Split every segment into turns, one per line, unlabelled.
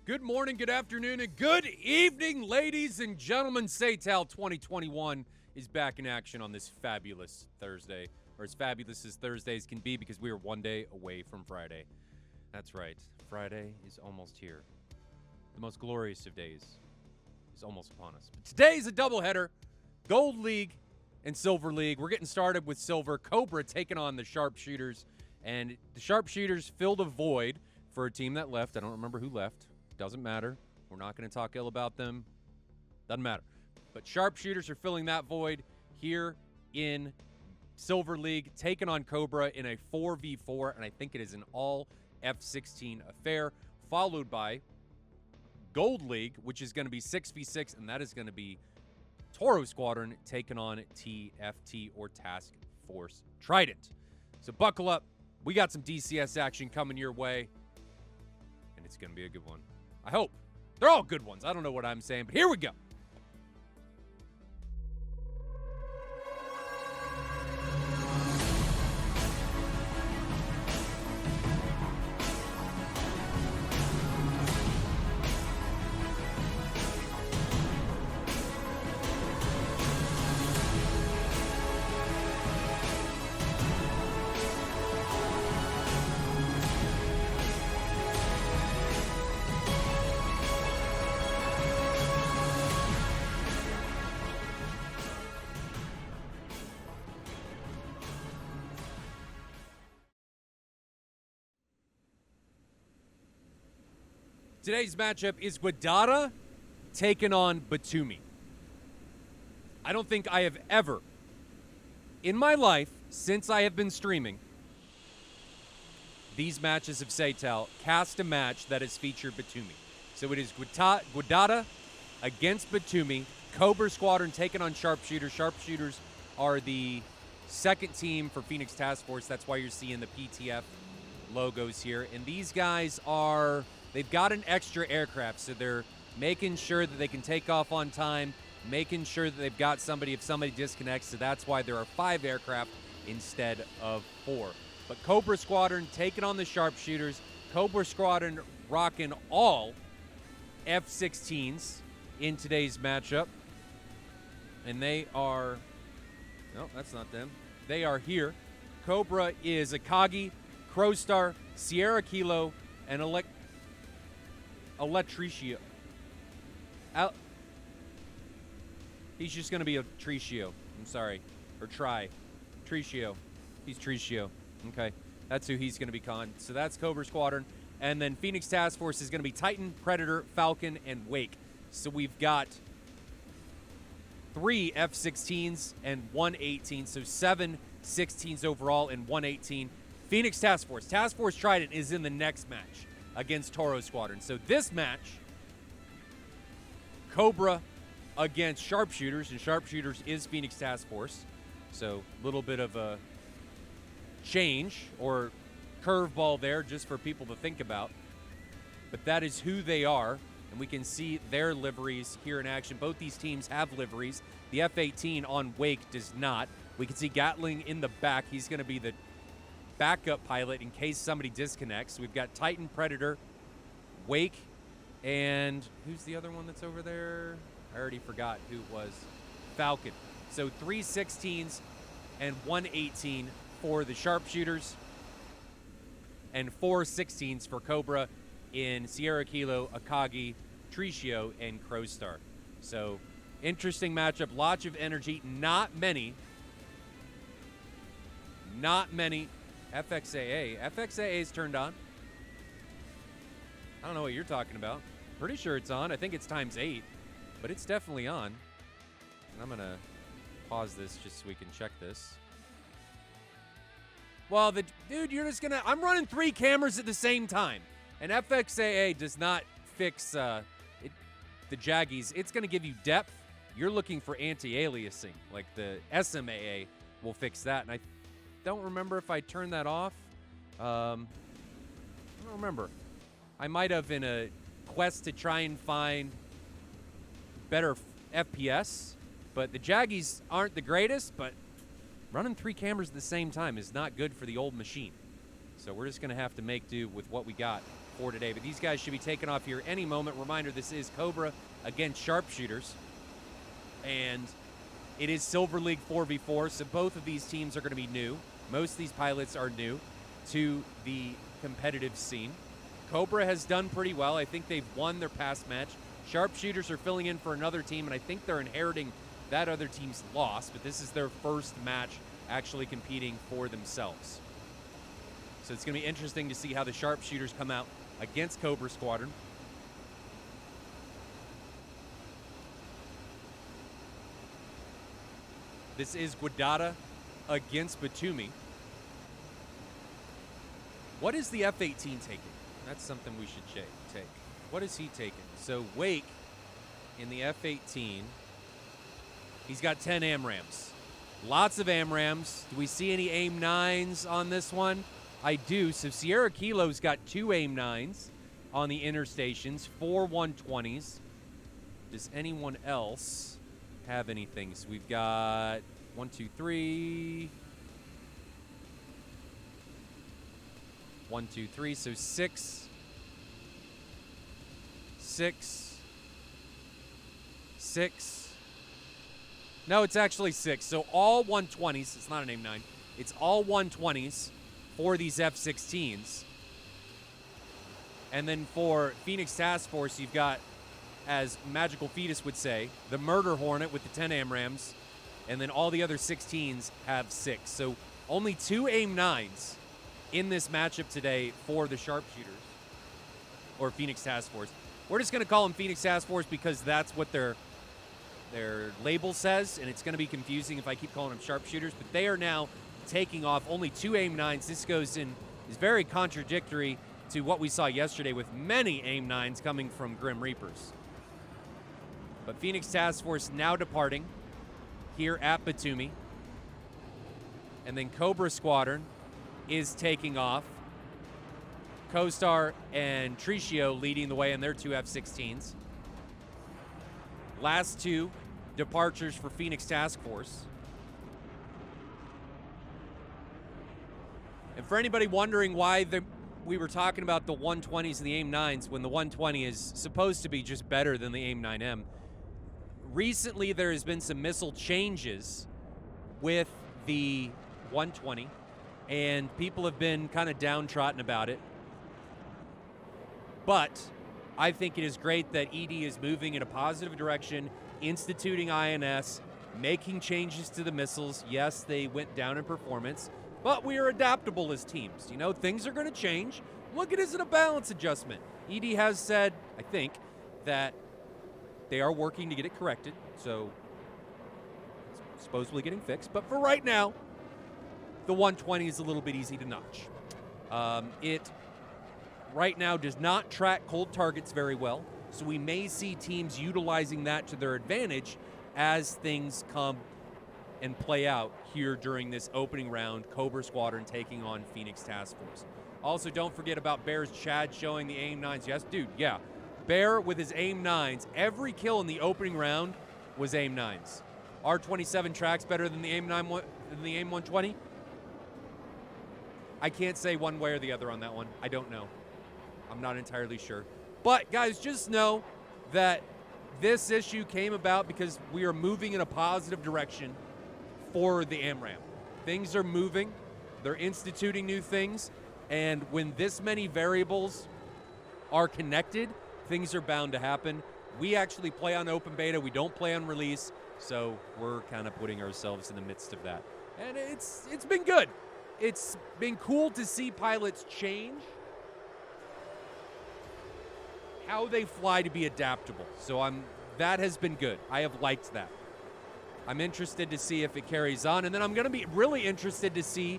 Good morning, good afternoon, and good evening, ladies and gentlemen. SATAL 2021 is back in action on this fabulous Thursday, or as fabulous as Thursdays can be because we are one day away from Friday. That's right, Friday is almost here. The most glorious of days is almost upon us. But today is a doubleheader, Gold League and Silver League. We're getting started with Silver. Cobra taking on the Sharpshooters, and the Sharpshooters filled a void for a team that left. I don't remember who left. Doesn't matter. We're not going to talk ill about them. Doesn't matter. But Sharpshooters are filling that void here in Silver League, taking on Cobra in a 4v4, and I think it is an all F-16 affair, followed by Gold League, which is going to be 6v6, and that is going to be Toro Squadron taking on TFT, or Task Force Trident. So buckle up. We got some DCS action coming your way, and it's going to be a good one. I hope. They're all good ones. I don't know what I'm saying, but here we go. Today's matchup is Guadada taking on Batumi. I don't think I have ever, in my life, since I have been streaming these matches of SATAL, cast a match that has featured Batumi. So it is Guadada against Batumi. Cobra Squadron taking on Sharpshooters. Sharpshooters are the second team for Phoenix Task Force. That's why you're seeing the PTF logos here. And these guys are... they've got an extra aircraft, so they're making sure that they can take off on time, making sure that they've got somebody if somebody disconnects, so that's why there are 5 aircraft instead of 4. But Cobra Squadron taking on the Sharpshooters. Cobra Squadron rocking all F-16s in today's matchup. And they are... no, that's not them. They are here. Cobra is Akagi, Crowstar, Sierra Kilo, and Electricio. He's just going to be a Tricio. I'm sorry. Or Tri. Tricio. He's Tricio. Okay. That's who he's going to be calling. So that's Cobra Squadron. And then Phoenix Task Force is going to be Titan, Predator, Falcon, and Wake. So we've got 3 F-16s and 1 18. So 7 16s overall and 1 18. Phoenix Task Force. Task Force Trident is in the next match against Toro Squadron. So this match, Cobra against Sharpshooters, and Sharpshooters is Phoenix Task Force. So a little bit of a change or curveball there just for people to think about. But that is who they are, and we can see their liveries here in action. Both these teams have liveries. The F-18 on Wake does not. We can see Gatling in the back. He's going to be the backup pilot in case somebody disconnects. We've got Titan, Predator, Wake, and who's the other one that's over there? I already forgot who it was. Falcon. So 3 16s and 1 18 for the Sharpshooters, and 4 16s for Cobra in Sierra Kilo, Akagi, Tricio, and Crowstar. So interesting matchup, lots of energy, not many FXAA. FXAA is turned on. I don't know what you're talking about. Pretty sure it's on. I think it's ×8, but it's definitely on. And I'm going to pause this just so we can check this. Well, dude, you're just going to... I'm running 3 cameras at the same time. And FXAA does not fix the Jaggies. It's going to give you depth. You're looking for anti-aliasing. Like the SMAA will fix that. And I don't remember if I turned that off. I don't remember. I might have in a quest to try and find better FPS, but the Jaggies aren't the greatest, but running 3 cameras at the same time is not good for the old machine. So we're just going to have to make do with what we got for today. But these guys should be taking off here any moment. Reminder, this is Cobra against Sharpshooters. And it is Silver League 4v4, so both of these teams are going to be new. Most of these pilots are new to the competitive scene. Cobra has done pretty well. I think they've won their past match. Sharpshooters are filling in for another team, and I think they're inheriting that other team's loss, but this is their first match actually competing for themselves. So it's going to be interesting to see how the Sharpshooters come out against Cobra Squadron. This is Guadada against Batumi. What is the F-18 taking? That's something we should take. What is he taking? So Wake in the F-18, he's got 10 AMRAAMs. Lots of AMRAAMs. Do we see any AIM-9s on this one? I do. So Sierra Kilo's got 2 AIM-9s on the interstations, 4 120s. Does anyone else have anything? So we've got 1, 2, 3. 1, 2, 3. So 6. 6. 6. No, it's actually 6. So all 120s. It's not an AIM-9. It's all 120s for these F-16s. And then for Phoenix Task Force, you've got, as Magical Fetus would say, the Murder Hornet with the 10 AMRAAMs, and then all the other 16s have 6. So only 2 AIM-9s in this matchup today for the Sharpshooters, or Phoenix Task Force. We're just going to call them Phoenix Task Force because that's what their label says, and it's going to be confusing if I keep calling them Sharpshooters, but they are now taking off only 2 AIM-9s. This is very contradictory to what we saw yesterday with many AIM-9s coming from Grim Reapers. But Phoenix Task Force now departing here at Batumi. And then Cobra Squadron is taking off. CoStar and Tricio leading the way in their 2 F-16s. Last 2 departures for Phoenix Task Force. And for anybody wondering why we were talking about the 120s and the AIM-9s when the 120 is supposed to be just better than the AIM-9M, recently there has been some missile changes with the 120, and people have been kind of downtrodden about it. But I think it is great that ED is moving in a positive direction, instituting INS, making changes to the missiles. Yes, they went down in performance, but we are adaptable as teams. You know, things are going to change. Look at it as a balance adjustment. ED has said, I think, that they are working to get it corrected, so it's supposedly getting fixed. But for right now, the 120 is a little bit easy to notch. It right now does not track cold targets very well, so we may see teams utilizing that to their advantage as things come and play out here during this opening round. Cobra Squadron taking on Phoenix Task Force. Also, don't forget about Bear's Chad showing the AIM-9s. Yes, dude, yeah. Bear with his AIM-9s. Every kill in the opening round was AIM-9s. R27 tracks better than the AIM-120? I can't say one way or the other on that one. I don't know. I'm not entirely sure. But, guys, just know that this issue came about because we are moving in a positive direction for the AMRAAM. Things are moving. They're instituting new things. And when this many variables are connected, things are bound to happen. We actually play on open beta. We don't play on release. So we're kind of putting ourselves in the midst of that. And it's been good. It's been cool to see pilots change how they fly to be adaptable. So that has been good. I have liked that. I'm interested to see if it carries on. And then I'm going to be really interested to see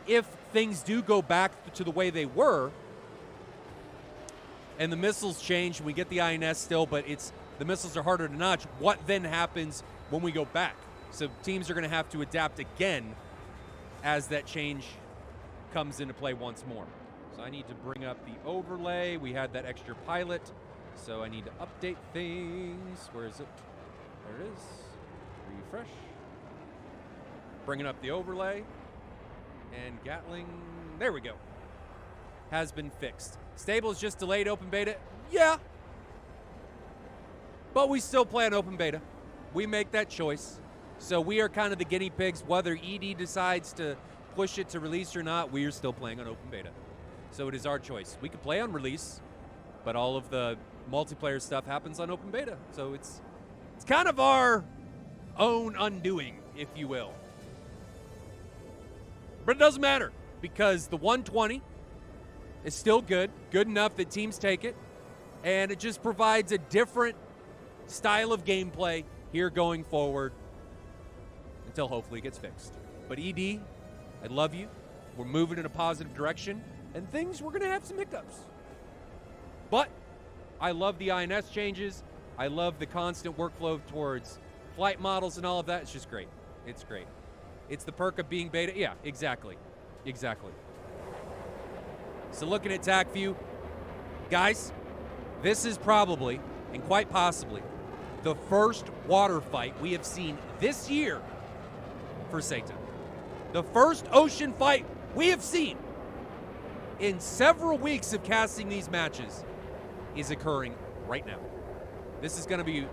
if things do go back to the way they were and the missiles change and we get the INS still, but the missiles are harder to notch. What then happens when we go back? So teams are going to have to adapt again as that change comes into play once more. So I need to bring up the overlay. We had that extra pilot, so I need to update things. Where is it? There it is. Refresh. Bringing up the overlay. And Gatling, there we go. has been fixed. Stable is just delayed open beta? Yeah. But we still play on open beta. We make that choice. So we are kind of the guinea pigs. Whether ED decides to push it to release or not, we are still playing on open beta. So it is our choice. We could play on release, but all of the multiplayer stuff happens on open beta. So it's kind of our own undoing, if you will. But it doesn't matter, because the 120 is still good enough that teams take it, and it just provides a different style of gameplay here going forward until hopefully it gets fixed. But ED, I love you. We're moving in a positive direction, and we're going to have some hiccups. But I love the INS changes. I love the constant workflow towards flight models and all of that. It's just great. It's great. It's the perk of being beta. Yeah, exactly. Exactly. So looking at TAC view, guys, this is probably, and quite possibly, the first water fight we have seen this year for SATAL. The first ocean fight we have seen in several weeks of casting these matches is occurring right now. This is going to be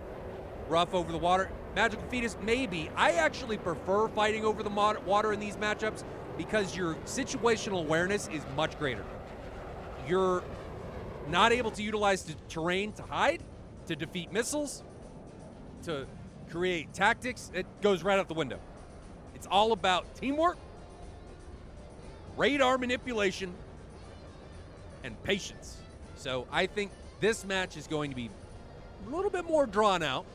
rough over the water. Magical Fetus, maybe. I actually prefer fighting over the water in these matchups because your situational awareness is much greater. You're not able to utilize the terrain to hide, to defeat missiles, to create tactics. It goes right out the window. It's all about teamwork, radar manipulation, and patience. So I think this match is going to be a little bit more drawn out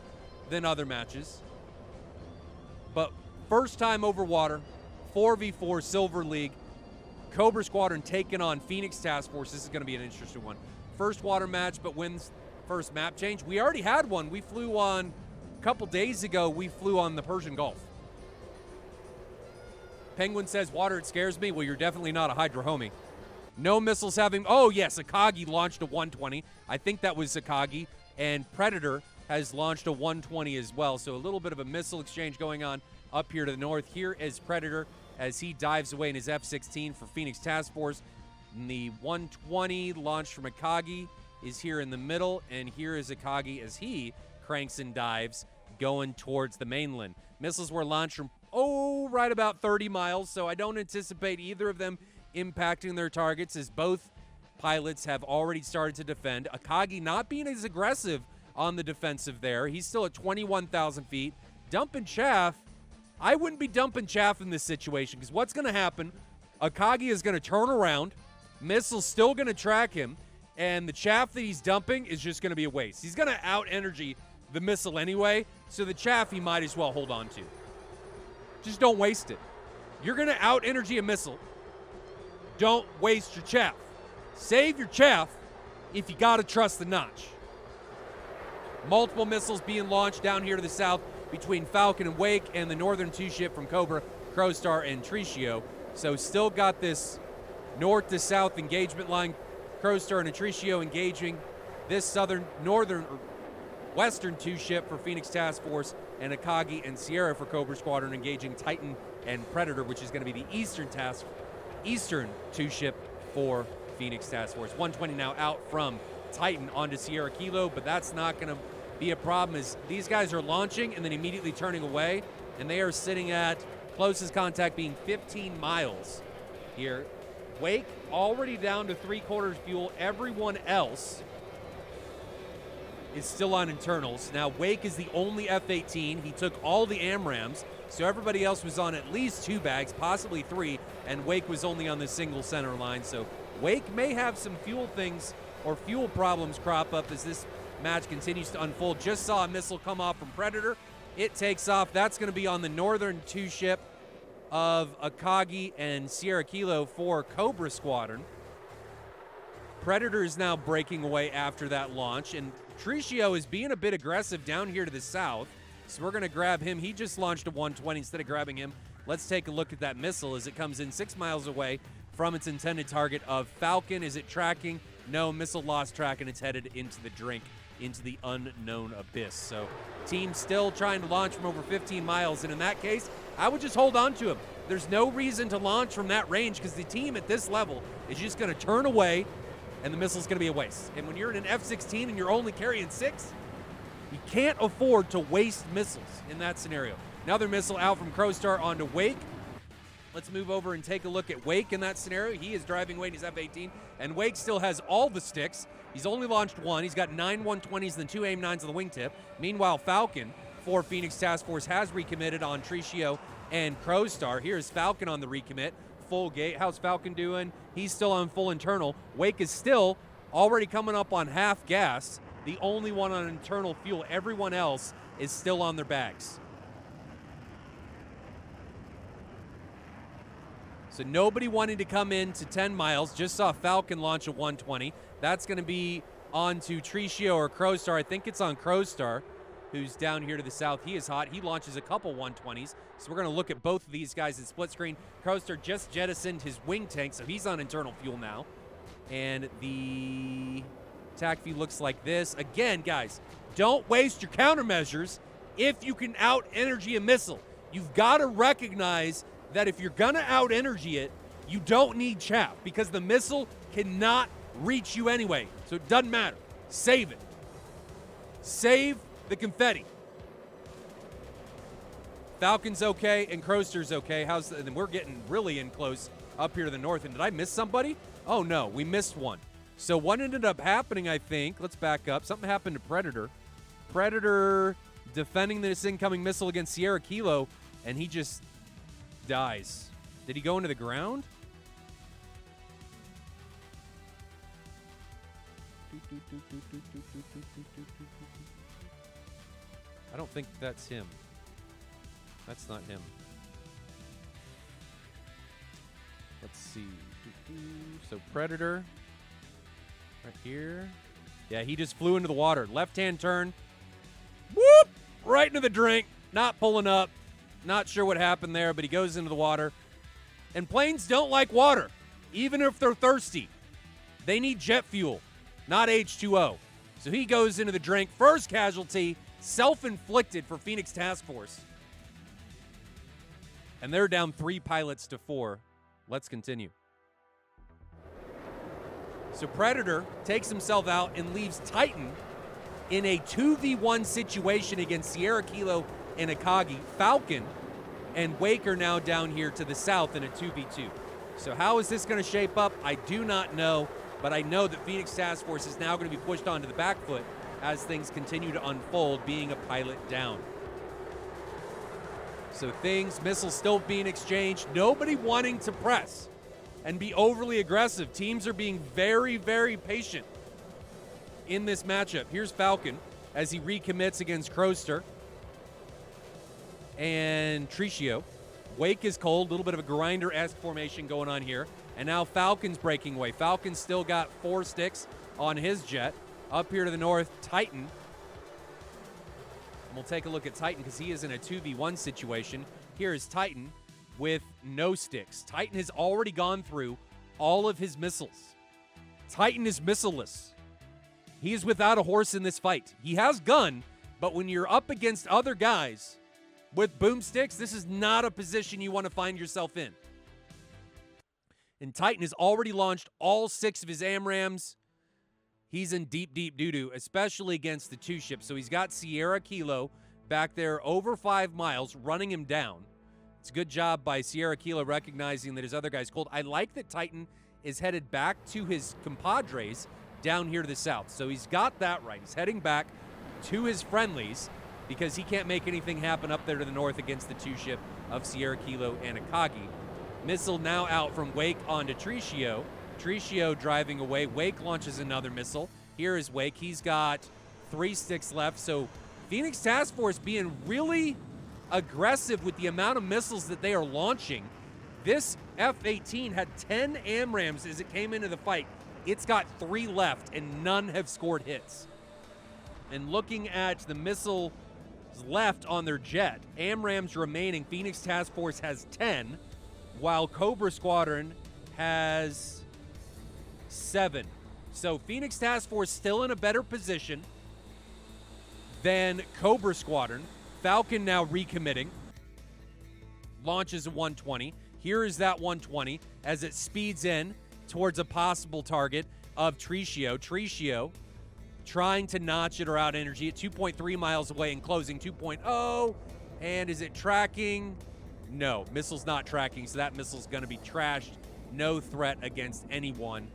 than other matches. But first time over water, 4v4 Silver League, Cobra Squadron taking on Phoenix Task Force. This is going to be an interesting one. First water match, but wins first map change. We already had one. We flew on, a couple days ago, we flew on the Persian Gulf. Penguin says, water, it scares me. Well, you're definitely not a Hydra homie. No missiles having, oh yes, Akagi launched a 120. I think that was Akagi. And Predator has launched a 120 as well. So a little bit of a missile exchange going on up here to the north. Here is Predator as he dives away in his F-16 for Phoenix Task Force. And the 120 launched from Akagi is here in the middle. And here is Akagi as he cranks and dives going towards the mainland. Missiles were launched from, right about 30 miles. So I don't anticipate either of them impacting their targets, as both pilots have already started to defend. Akagi not being as aggressive on the defensive there. He's still at 21,000 feet. Dumping chaff. I wouldn't be dumping chaff in this situation, because what's going to happen, Akagi is going to turn around, missile's still going to track him, and the chaff that he's dumping is just going to be a waste. He's going to out-energy the missile anyway, so the chaff he might as well hold on to. Just don't waste it. You're going to out-energy a missile. Don't waste your chaff. Save your chaff if you got to trust the notch. Multiple missiles being launched down here to the south between Falcon and Wake, and the northern two ship from Cobra, Crowstar, and Tricio. So still got this north to south engagement line. Crowstar and Tricio engaging this western two ship for Phoenix Task Force, and Akagi and Sierra for Cobra Squadron engaging Titan and Predator, which is going to be the eastern two ship for Phoenix Task Force. 120 now out from Titan onto Sierra Kilo, but that's not going to be a problem, as these guys are launching and then immediately turning away, and they are sitting at closest contact being 15 miles here. Wake already down to 3/4 fuel. Everyone else is still on internals. Now, Wake is the only F-18. He took all the AMRAAMs, so everybody else was on at least 2 bags, possibly 3, and Wake was only on the single center line. So Wake may have some fuel things or fuel problems crop up as this match continues to unfold. Just saw a missile come off from Predator. It takes off. That's going to be on the northern two ship of Akagi and Sierra Kilo for Cobra Squadron. Predator is now breaking away after that launch, and Tricio is being a bit aggressive down here to the south, so we're going to grab him. He just launched a 120 instead of grabbing him. Let's take a look at that missile as it comes in 6 miles away from its intended target of Falcon. Is it tracking? No, missile lost track, and it's headed into the drink into the unknown abyss. So team still trying to launch from over 15 miles, and in that case, I would just hold on to him. There's no reason to launch from that range because the team at this level is just going to turn away, and the missile's going to be a waste. And when you're in an F-16 and you're only carrying 6, you can't afford to waste missiles in that scenario. Another missile out from Crowstar onto Wake. Let's move over and take a look at Wake in that scenario. He is driving away in his F-18, and Wake still has all the sticks. He's only launched 1. He's got 9 120s and 2 AIM-9s on the wingtip. Meanwhile, Falcon for Phoenix Task Force has recommitted on Tricio and Crowstar. Here's Falcon on the recommit. Full gate. How's Falcon doing? He's still on full internal. Wake is still already coming up on half gas. The only one on internal fuel. Everyone else is still on their bags. So nobody wanting to come in to 10 miles. Just saw Falcon launch a 120. That's going to be on to Tricio or Crowstar. I think it's on Crowstar, who's down here to the south. He is hot. He launches a couple 120s. So we're going to look at both of these guys in split screen. Crowstar just jettisoned his wing tank, so he's on internal fuel now. And the attack view looks like this. Again, guys, don't waste your countermeasures if you can out-energy a missile. You've got to recognize that if you're going to out-energy it, you don't need chaff because the missile cannot reach you anyway. So it doesn't matter. Save it. Save the confetti. Falcon's okay and Crowstar's okay. And we're getting really in close up here to the north. And did I miss somebody? Oh, no, we missed one. So what ended up happening, I think, let's back up. Something happened to Predator. Predator defending this incoming missile against Sierra Kilo, and he just dies. Did he go into the ground? I don't think that's him. That's not him. Let's see. So Predator right here. Yeah, he just flew into the water. Left-hand turn. Whoop! Right into the drink. Not pulling up. Not sure what happened there, but he goes into the water. And planes don't like water, even if they're thirsty. They need jet fuel, not H2O. So he goes into the drink. First casualty, self-inflicted for Phoenix Task Force. And they're down 3 pilots to 4. Let's continue. So Predator takes himself out and leaves Titan in a 2v1 situation against Sierra Kilo and Akagi. Falcon and Wake are now down here to the south in a 2v2. So how is this going to shape up? I do not know, but I know that Phoenix Task Force is now going to be pushed onto the back foot as things continue to unfold, being a pilot down. So missiles still being exchanged, nobody wanting to press and be overly aggressive. Teams are being very, very patient in this matchup. Here's Falcon as he recommits against Crowstar and Tricio. Wake is cold, a little bit of a grinder-esque formation going on here. And now Falcon's breaking away. Falcon's still got 4 sticks on his jet. Up here to the north, Titan. And we'll take a look at Titan because he is in a 2v1 situation. Here is Titan with no sticks. Titan has already gone through all of his missiles. Titan is missileless. He is without a horse in this fight. He has gun, but when you're up against other guys with boomsticks, this is not a position you want to find yourself in. And Titan has already launched all 6 of his AMRAAMs. He's in deep, deep doo-doo, especially against the 2 ships. So he's got Sierra Kilo back there over 5 miles, running him down. It's a good job by Sierra Kilo recognizing that his other guy's cold. I like that Titan is headed back to his compadres down here to the south. So he's got that right. He's heading back to his friendlies because he can't make anything happen up there to the north against the 2 ship of Sierra Kilo and Akagi. Missile now out from Wake onto Tricio. Tricio driving away. Wake launches another missile. Here is Wake. He's got 3 sticks left. So Phoenix Task Force being really aggressive with the amount of missiles that they are launching. This F-18 had 10 AMRAAMs as it came into the fight. It's got 3 left, and none have scored hits. And looking at the missiles left on their jet, AMRAAMs remaining, Phoenix Task Force has 10, while Cobra Squadron has 7. So Phoenix Task Force still in a better position. Then Cobra Squadron. Falcon now recommitting. Launches a 120. Here is that 120 as it speeds in towards a possible target of Tricio. Tricio trying to notch it or out energy at 2.3 miles away and closing 2.0. And is it tracking? No, missile's not tracking, so that missile's going to be trashed. No threat against anyone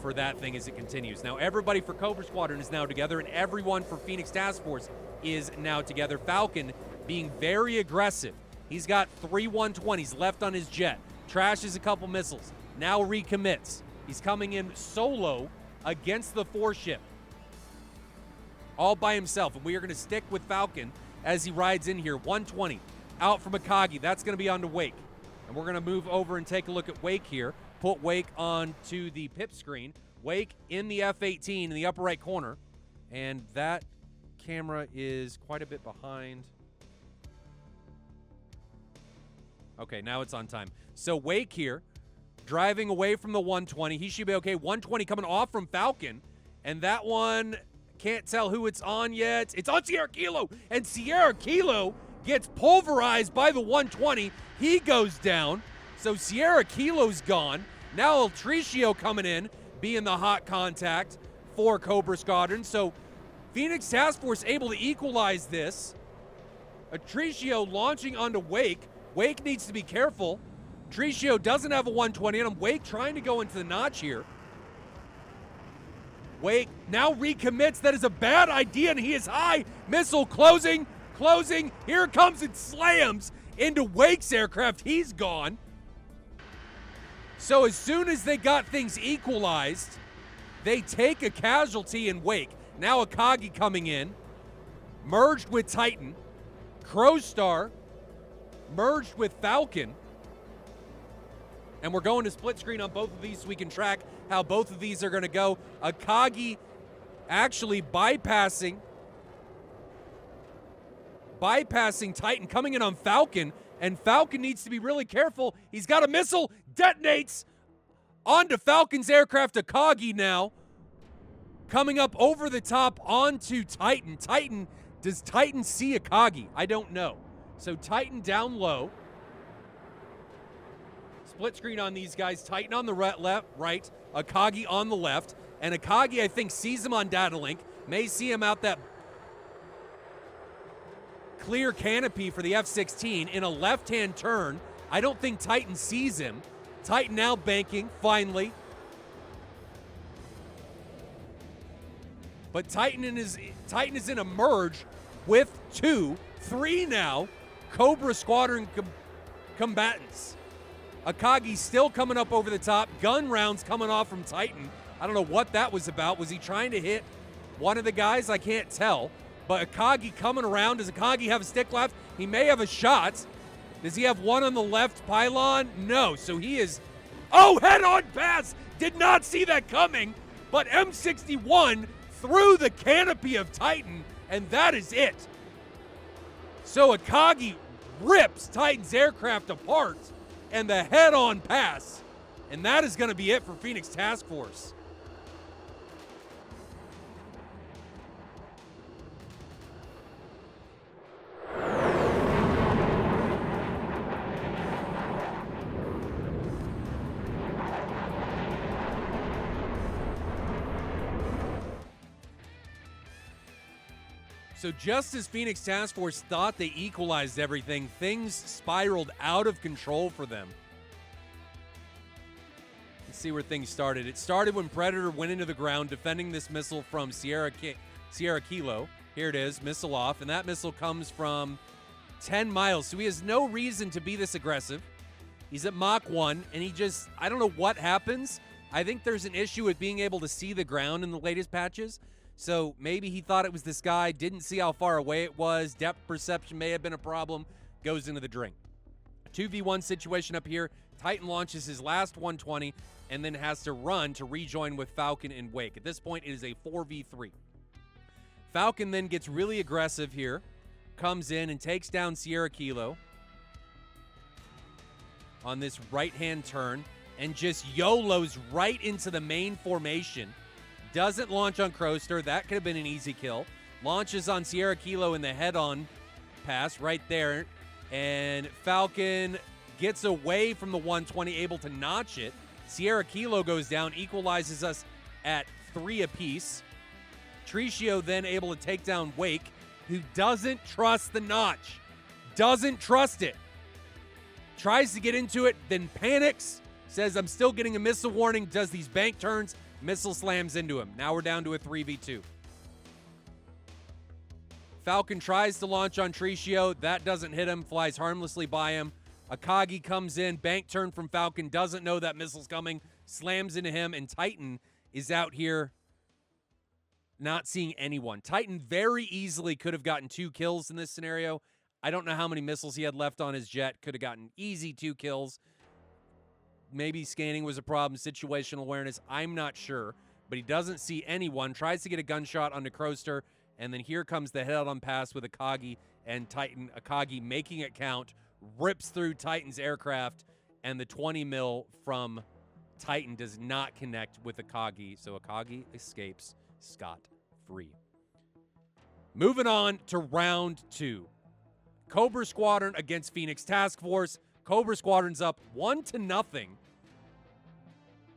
for that thing as it continues. Now, everybody for Cobra Squadron is now together, and everyone for Phoenix Task Force is now together. Falcon being very aggressive. He's got 3 120s left on his jet. Trashes a couple missiles. Now recommits. He's coming in solo against the 4-ship. All by himself, and we are going to stick with Falcon as he rides in here. 120 out from Akagi. That's going to be onto Wake. And we're going to move over and take a look at Wake here. Put Wake onto the pip screen. Wake in the F-18 in the upper right corner. And that camera is quite a bit behind. Okay, now it's on time. So Wake here, driving away from the 120. He should be okay. 120 coming off from Falcon. And that one, can't tell who it's on yet. It's on Sierra Kilo. And Sierra Kilo gets pulverized by the 120. He goes down. So Sierra Kilo's gone. Now El Tricio coming in, being the hot contact for Cobra Squadron. So Phoenix Task Force able to equalize this. Tricio launching onto Wake. Wake needs to be careful. Tricio doesn't have a 120 on him. Wake trying to go into the notch here. Wake now recommits. That is a bad idea, and he is high. Missile closing. Here it comes. It slams into Wake's aircraft. He's gone. So as soon as they got things equalized, they take a casualty in Wake. Now Akagi coming in. Merged with Titan. Crowstar merged with Falcon. And we're going to split screen on both of these so we can track how both of these are going to go. Akagi actually bypassing Titan, coming in on Falcon, and Falcon needs to be really careful. He's got a missile, detonates onto Falcon's aircraft. Akagi now coming up over the top onto Titan. Does Titan see Akagi? I don't know. So Titan down low. Split screen on these guys. Titan on the right, Akagi on the left. And Akagi, I think, sees him on data link. May see him out that clear canopy for the F-16 in a left-hand turn. I don't think Titan sees him. Titan now banking, finally. But Titan is in a merge with 3 now Cobra Squadron combatants. Akagi still coming up over the top. Gun rounds coming off from Titan. I don't know what that was about. Was he trying to hit one of the guys? I can't tell. But Akagi coming around. Does Akagi have a stick left? He may have a shot. Does he have one on the left pylon? No. So he is... Oh, head-on pass! Did not see that coming. But M61 through the canopy of Titan. And that is it. So Akagi rips Titan's aircraft apart. And the head-on pass. And that is going to be it for Phoenix Task Force. So just as Phoenix Task Force thought they equalized everything, things spiraled out of control for them. Let's see where things started. It started when Predator went into the ground defending this missile from Sierra Kilo. Here it is, missile off, and that missile comes from 10 miles. So he has no reason to be this aggressive. He's at Mach 1, and he just, I don't know what happens. I think there's an issue with being able to see the ground in the latest patches. So maybe he thought it was this guy, didn't see how far away it was. Depth perception may have been a problem. Goes into the drink. 2v1 situation up here. Titan launches his last 120 and then has to run to rejoin with Falcon and Wake. At this point, it is a 4v3. Falcon then gets really aggressive here. Comes in and takes down Sierra Kilo on this right-hand turn and just YOLOs right into the main formation. Doesn't launch on Crowster. That could have been an easy kill. launches on Sierra Kilo in the head-on pass right there, and Falcon gets away from the 120, able to notch it. Sierra Kilo goes down, equalizes us at 3 apiece. Tricio then able to take down Wake, who doesn't trust the notch. Doesn't trust it. Tries to get into it, then panics, says, I'm still getting a missile warning, does these bank turns, missile slams into him. Now we're down to a 3v2. Falcon tries to launch on Tricio. That doesn't hit him, flies harmlessly by him. Akagi comes in, bank turn from Falcon, doesn't know that missile's coming, slams into him, and Titan is out here not seeing anyone. Titan very easily could have gotten 2 kills in this scenario. I don't know how many missiles he had left on his jet. Could have gotten easy 2 kills. Maybe scanning was a problem, situational awareness, I'm not sure. But he doesn't see anyone, tries to get a gunshot onto Crowster, and then here comes the head-on pass with Akagi and Titan. Akagi making it count, rips through Titan's aircraft, and the 20 mil from Titan does not connect with Akagi, so Akagi escapes scot-free. Moving on to round 2. Cobra Squadron against Phoenix Task Force. Cobra Squadron's up 1-0.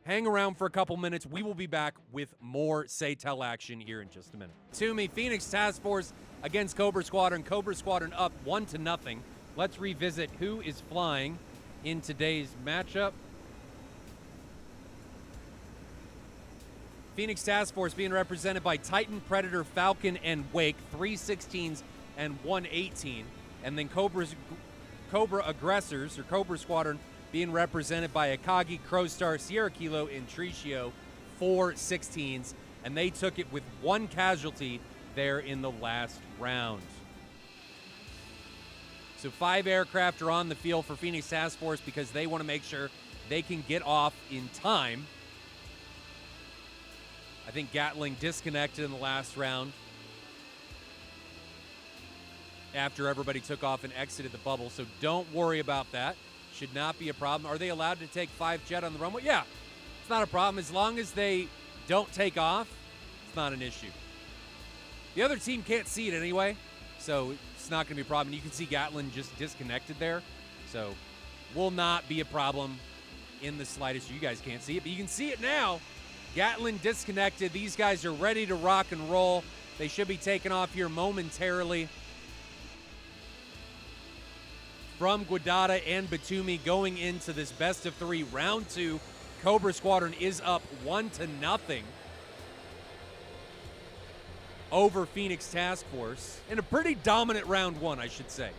Hang around for a couple minutes. We will be back with more SATAL action here in just a minute. To me, Phoenix Task Force against Cobra Squadron. Cobra Squadron up 1-0. Let's revisit who is flying in today's matchup. Phoenix Task Force being represented by Titan, Predator, Falcon, and Wake. 3 16s and 1 18. And then Cobra Aggressors, or Cobra Squadron, being represented by Akagi, Crowstar, Sierra Kilo, and Tricio. 4 16s. And they took it with 1 casualty there in the last round. So 5 aircraft are on the field for Phoenix Task Force because they want to make sure they can get off in time. I think Gatling disconnected in the last round after everybody took off and exited the bubble, so don't worry about that. Should not be a problem. Are they allowed to take 5 jet on the runway? Yeah, it's not a problem. As long as they don't take off, it's not an issue. The other team can't see it anyway, so it's not going to be a problem. You can see Gatling just disconnected there, so will not be a problem in the slightest. You guys can't see it, but you can see it now. Gatling disconnected. These guys are ready to rock and roll. They should be taking off here momentarily. From Guadada and Batumi going into this best of 3 round 2. Cobra Squadron is up 1-0 over Phoenix Task Force in a pretty dominant round 1, I should say.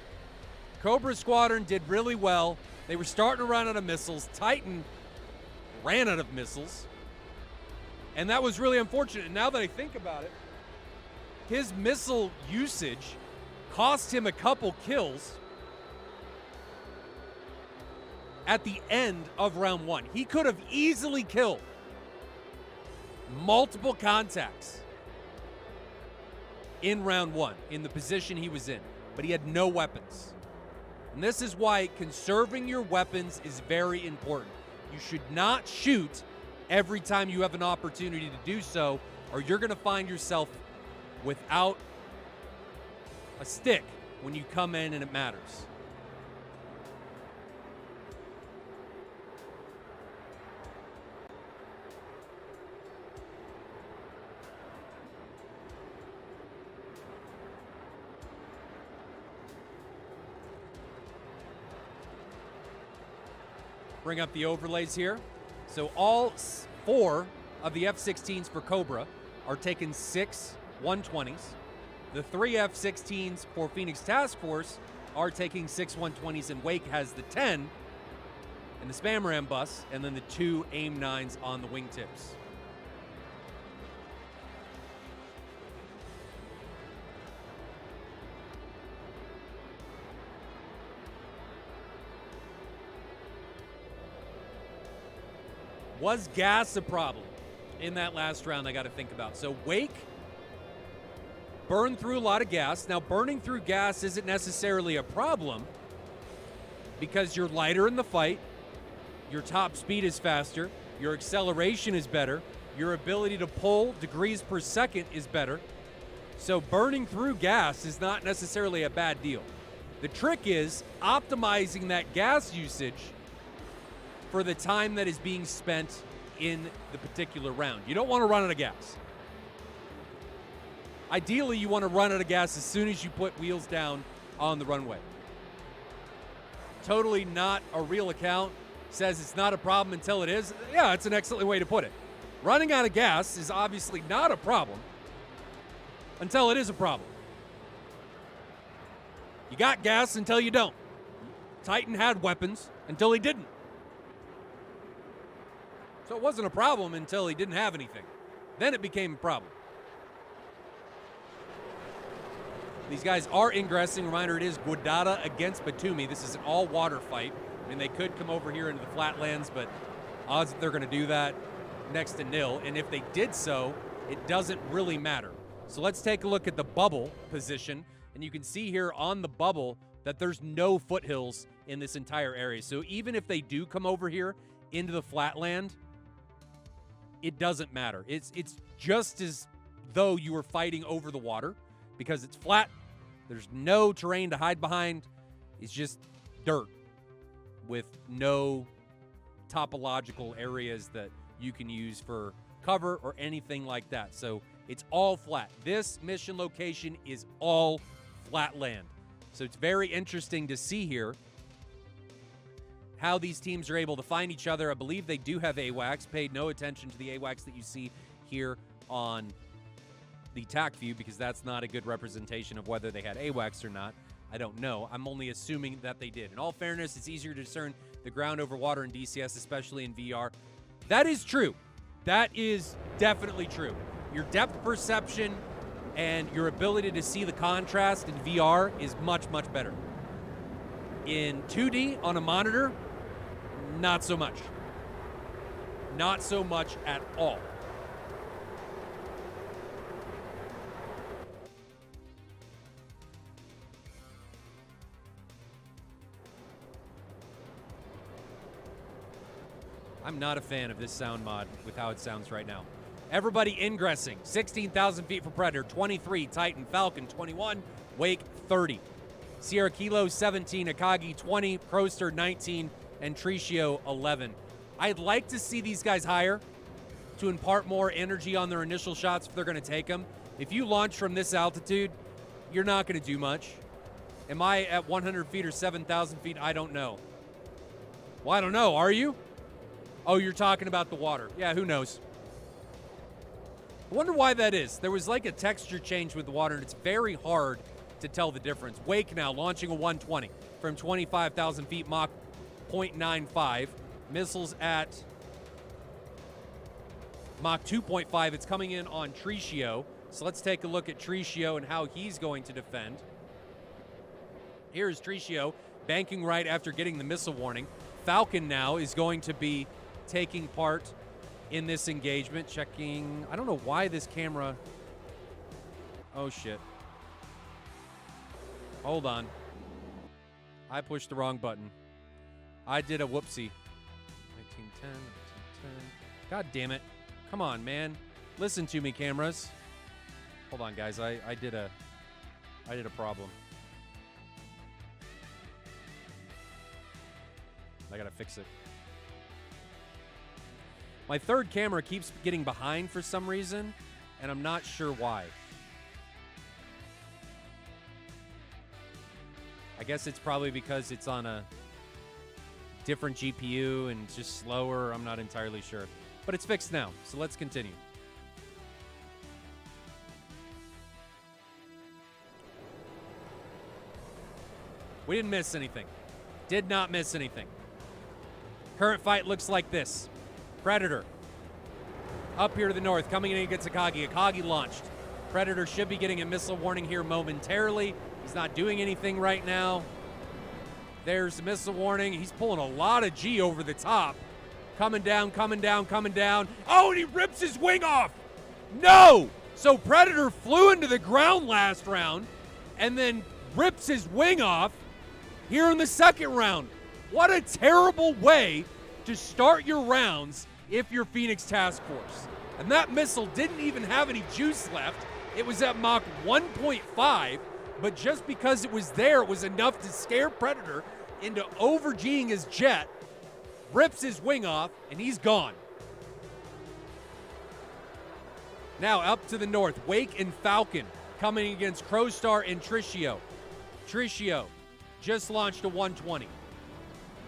Cobra Squadron did really well. They were starting to run out of missiles. Titan ran out of missiles. And that was really unfortunate. And now that I think about it, his missile usage cost him a couple kills at the end of round 1. He could have easily killed multiple contacts in round 1 in the position he was in, but he had no weapons. And this is why conserving your weapons is very important. You should not shoot every time you have an opportunity to do so, or you're going to find yourself without a stick when you come in and it matters. Bring up the overlays here. So all 4 of the F-16s for Cobra are taking 6 120s. The 3 F-16s for Phoenix Task Force are taking 6 120s, and Wake has the 10 and the Spam Ram bus, and then the 2 AIM-9s on the wingtips. Was gas a problem in that last round? I got to think about. So Wake burned through a lot of gas. Now, burning through gas isn't necessarily a problem because you're lighter in the fight, your top speed is faster, your acceleration is better, your ability to pull degrees per second is better. So burning through gas is not necessarily a bad deal. The trick is optimizing that gas usage for the time that is being spent in the particular round. You don't want to run out of gas. Ideally, you want to run out of gas as soon as you put wheels down on the runway. Totally not a real account. Says it's not a problem until it is. Yeah, it's an excellent way to put it. Running out of gas is obviously not a problem until it is a problem. You got gas until you don't. Titan had weapons until he didn't. So it wasn't a problem until he didn't have anything. Then it became a problem. These guys are ingressing. Reminder, it is Guadada against Batumi. This is an all-water fight. I mean, they could come over here into the flatlands, but odds that they're going to do that, next to nil. And if they did so, it doesn't really matter. So let's take a look at the bubble position. And you can see here on the bubble that there's no foothills in this entire area. So even if they do come over here into the flatland, it doesn't matter. It's just as though you were fighting over the water because it's flat. There's no terrain to hide behind. It's just dirt with no topological areas that you can use for cover or anything like that. So it's all flat. This mission location is all flat land. So it's very interesting to see here how these teams are able to find each other. I believe they do have AWACS. Paid no attention to the AWACS that you see here on the TAC view because that's not a good representation of whether they had AWACS or not. I don't know. I'm only assuming that they did. In all fairness, it's easier to discern the ground over water in DCS, especially in VR. That is true. That is definitely true. Your depth perception and your ability to see the contrast in VR is much, much better. In 2D on a monitor, not so much. Not so much at all. I'm not a fan of this sound mod with how it sounds right now. Everybody ingressing. 16,000 feet for Predator, 23, Titan, Falcon, 21, Wake, 30. Sierra Kilo, 17, Akagi, 20, Proster, 19, and Tricio, 11. I'd like to see these guys higher to impart more energy on their initial shots if they're going to take them. If you launch from this altitude, you're not going to do much. Am I at 100 feet or 7,000 feet? I don't know. Well, I don't know. Are you? Oh, you're talking about the water. Yeah, who knows? I wonder why that is. There was like a texture change with the water, and it's very hard to tell the difference. Wake now launching a 120 from 25,000 feet, Mach 0.95. Missiles at Mach 2.5. It's coming in on Tricio. So let's take a look at Tricio and how he's going to defend. Here's Tricio banking right after getting the missile warning. Falcon now is going to be taking part in this engagement. Checking. I don't know why this camera. Oh, shit. Hold on. I pushed the wrong button. I did a whoopsie. 1910, 1910. God damn it. Come on, man. Listen to me, cameras. Hold on, guys. I did a problem. I gotta fix it. My third camera keeps getting behind for some reason, and I'm not sure why. I guess it's probably because it's on a different GPU and it's just slower. I'm not entirely sure. But it's fixed now, so let's continue. We didn't miss anything. Did not miss anything. Current fight looks like this. Predator up here to the north, coming in against Akagi. Akagi launched. Predator should be getting a missile warning here momentarily. He's not doing anything right now. There's the missile warning. He's pulling a lot of G over the top. Coming down, coming down, coming down. Oh, and he rips his wing off. No! So Predator flew into the ground last round and then rips his wing off here in the second round. What a terrible way to start your rounds if you're Phoenix Task Force. And that missile didn't even have any juice left. It was at Mach 1.5, but just because it was there, it was enough to scare Predator into over-G'ing his jet, rips his wing off, and he's gone. Now up to the north, Wake and Falcon coming against Crowstar and Tricio. Tricio just launched a 120.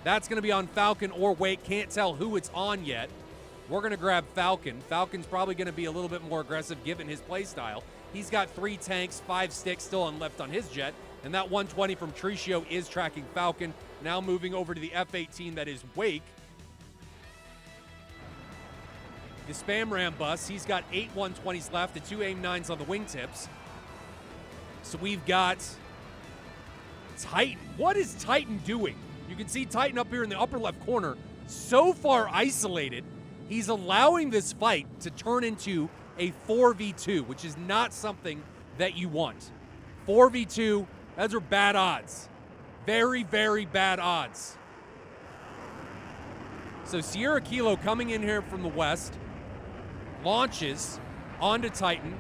That's going to be on Falcon or Wake. Can't tell who it's on yet. We're going to grab Falcon. Falcon's probably going to be a little bit more aggressive given his play style. He's got 3 tanks, 5 sticks still on left on his jet, and that 120 from Tricio is tracking Falcon. Now moving over to the F-18 that is Wake. The Spam Ram bus, he's got 8 120s left and 2 AIM-9s on the wingtips. So we've got Titan. What is Titan doing? You can see Titan up here in the upper left corner, so far isolated. He's allowing this fight to turn into a 4v2, which is not something that you want. 4v2, those are bad odds. Very, very bad odds. So Sierra Kilo coming in here from the west, launches onto Titan.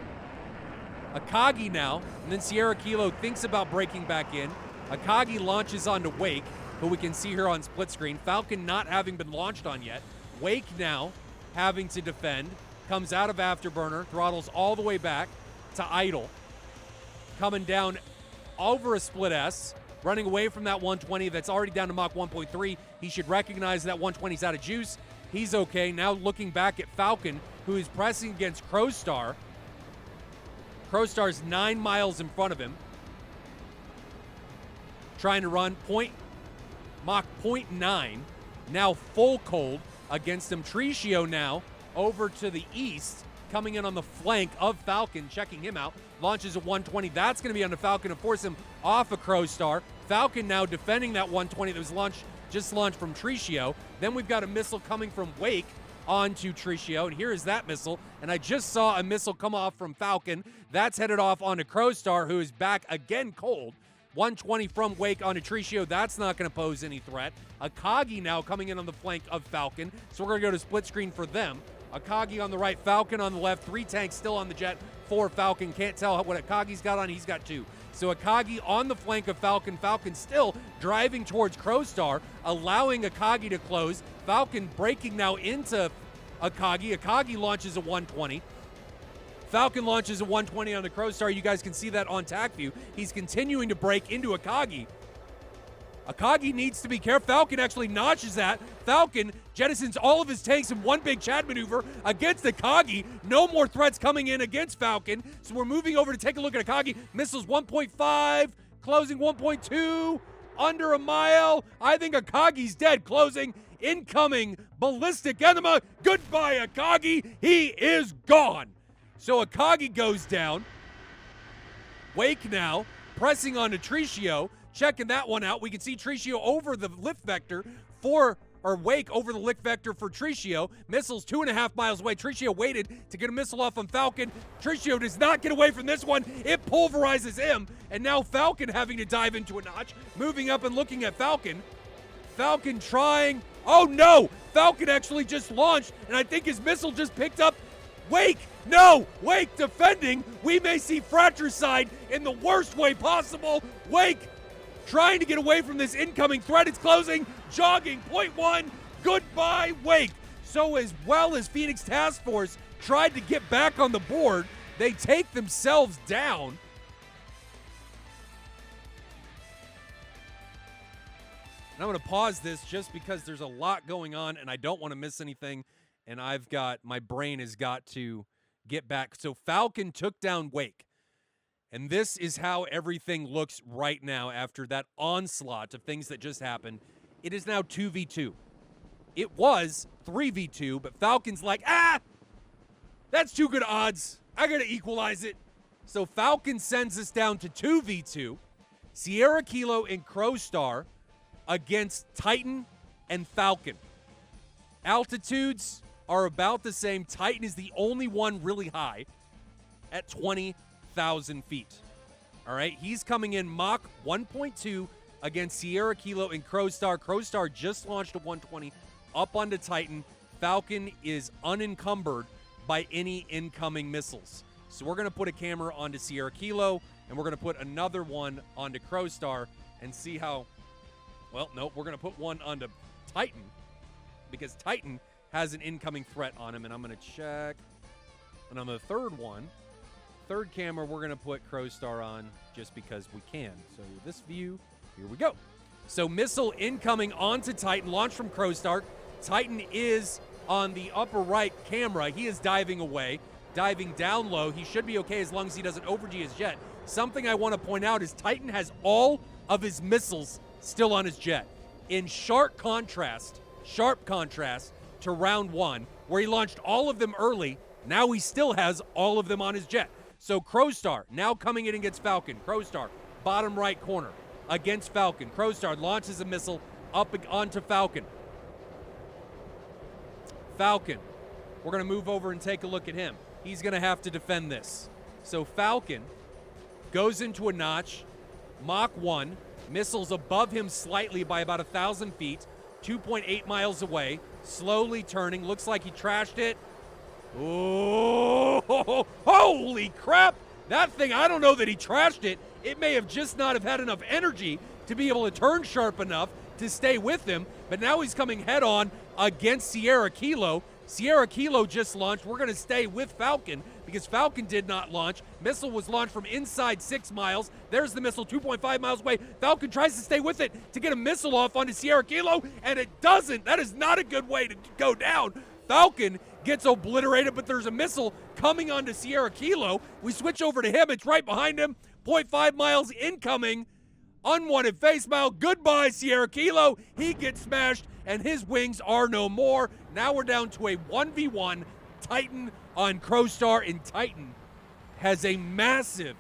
Akagi now, and then Sierra Kilo thinks about breaking back in. Akagi launches onto Wake, who we can see here on split screen. Falcon not having been launched on yet. Wake now having to defend. Comes out of afterburner, throttles all the way back to idle. Coming down over a split S, running away from that 120 that's already down to Mach 1.3. He should recognize that 120's out of juice. He's okay. Now looking back at Falcon, who is pressing against Crowstar. Crowstar's 9 miles in front of him. Trying to run Mach 0.9, now full cold against him. Tricio now over to the east, coming in on the flank of Falcon, checking him out. Launches a 120. That's going to be on the Falcon to force him off of Crowstar. Falcon now defending that 120 that was just launched from Tricio. Then we've got a missile coming from Wake onto Tricio, and here is that missile. And I just saw a missile come off from Falcon. That's headed off onto Crowstar, who is back again cold. 120 from Wake onto Tricio. That's not going to pose any threat. Akagi now coming in on the flank of Falcon. So we're going to go to split screen for them. Akagi on the right, Falcon on the left. 3 tanks still on the jet for Falcon. Can't tell what Akagi's got on. He's got 2. So Akagi on the flank of Falcon. Falcon still driving towards Crowstar, allowing Akagi to close. Falcon breaking now into Akagi. Akagi launches a 120. Falcon launches a 120 on the Crowstar. You guys can see that on TAC view. He's continuing to break into Akagi. Akagi needs to be careful. Falcon actually notches that. Falcon jettisons all of his tanks in one big Chad maneuver against Akagi. No more threats coming in against Falcon. So we're moving over to take a look at Akagi. Missiles 1.5, closing 1.2, under a mile. I think Akagi's dead. Closing, incoming, ballistic enema. Goodbye, Akagi. He is gone. So Akagi goes down. Wake now, pressing onto Tricio, checking that one out. We can see Tricio over the lift vector Wake over the lift vector for Tricio. Missiles 2.5 miles away. Tricio waited to get a missile off on Falcon. Tricio does not get away from this one. It pulverizes him. And now Falcon having to dive into a notch. Moving up and looking at Falcon. Falcon trying. Oh no! Falcon actually just launched, and I think his missile just picked up Wake. No! Wake defending. We may see fratricide in the worst way possible. Wake trying to get away from this incoming threat. It's closing. Jogging. 0.1. Goodbye, Wake. So as well as Phoenix Task Force tried to get back on the board, they take themselves down. And I'm going to pause this just because there's a lot going on and I don't want to miss anything. And my brain has got to get back. So Falcon took down Wake. And this is how everything looks right now after that onslaught of things that just happened. It is now 2v2. It was 3v2, but Falcon's like, that's too good odds. I got to equalize it. So Falcon sends us down to 2v2. Sierra Kilo and Crowstar against Titan and Falcon. Altitudes are about the same. Titan is the only one really high at 20,000 feet. All right, he's coming in Mach 1.2 against Sierra Kilo and Crowstar. Crowstar just launched a 120 up onto Titan. Falcon is unencumbered by any incoming missiles. So we're going to put a camera onto Sierra Kilo, and we're going to put another one onto Crowstar and see how, well, no, we're going to put one onto Titan because Titan has an incoming threat on him, and I'm going to check. And on the third camera, we're going to put Crowstar on just because we can. So this view, here we go. So missile incoming onto Titan, launched from Crowstar. Titan is on the upper right camera. He is diving away, diving down low. He should be okay as long as he doesn't over-G his jet. Something I want to point out is Titan has all of his missiles still on his jet. In sharp contrast to round one, where he launched all of them early, now he still has all of them on his jet. So Crowstar now coming in against Falcon. Crowstar, bottom right corner against Falcon. Crowstar launches a missile up onto Falcon. Falcon, we're going to move over and take a look at him. He's going to have to defend this. So Falcon goes into a notch, Mach 1, missiles above him slightly by about 1,000 feet, 2.8 miles away, slowly turning. Looks like he trashed it. Oh, holy crap! That thing, I don't know that he trashed it. It may have just not have had enough energy to be able to turn sharp enough to stay with him, but now he's coming head-on against Sierra Kilo. Sierra Kilo just launched. We're going to stay with Falcon because Falcon did not launch. Missile was launched from inside 6 miles. There's the missile 2.5 miles away. Falcon tries to stay with it to get a missile off onto Sierra Kilo, and it doesn't. That is not a good way to go down. Falcon gets obliterated, but there's a missile coming onto Sierra Kilo. We switch over to him. It's right behind him. 0.5 miles incoming. Unwanted face mount. Goodbye, Sierra Kilo. He gets smashed, and his wings are no more. Now we're down to a 1v1 Titan on Crowstar, and Titan has a massive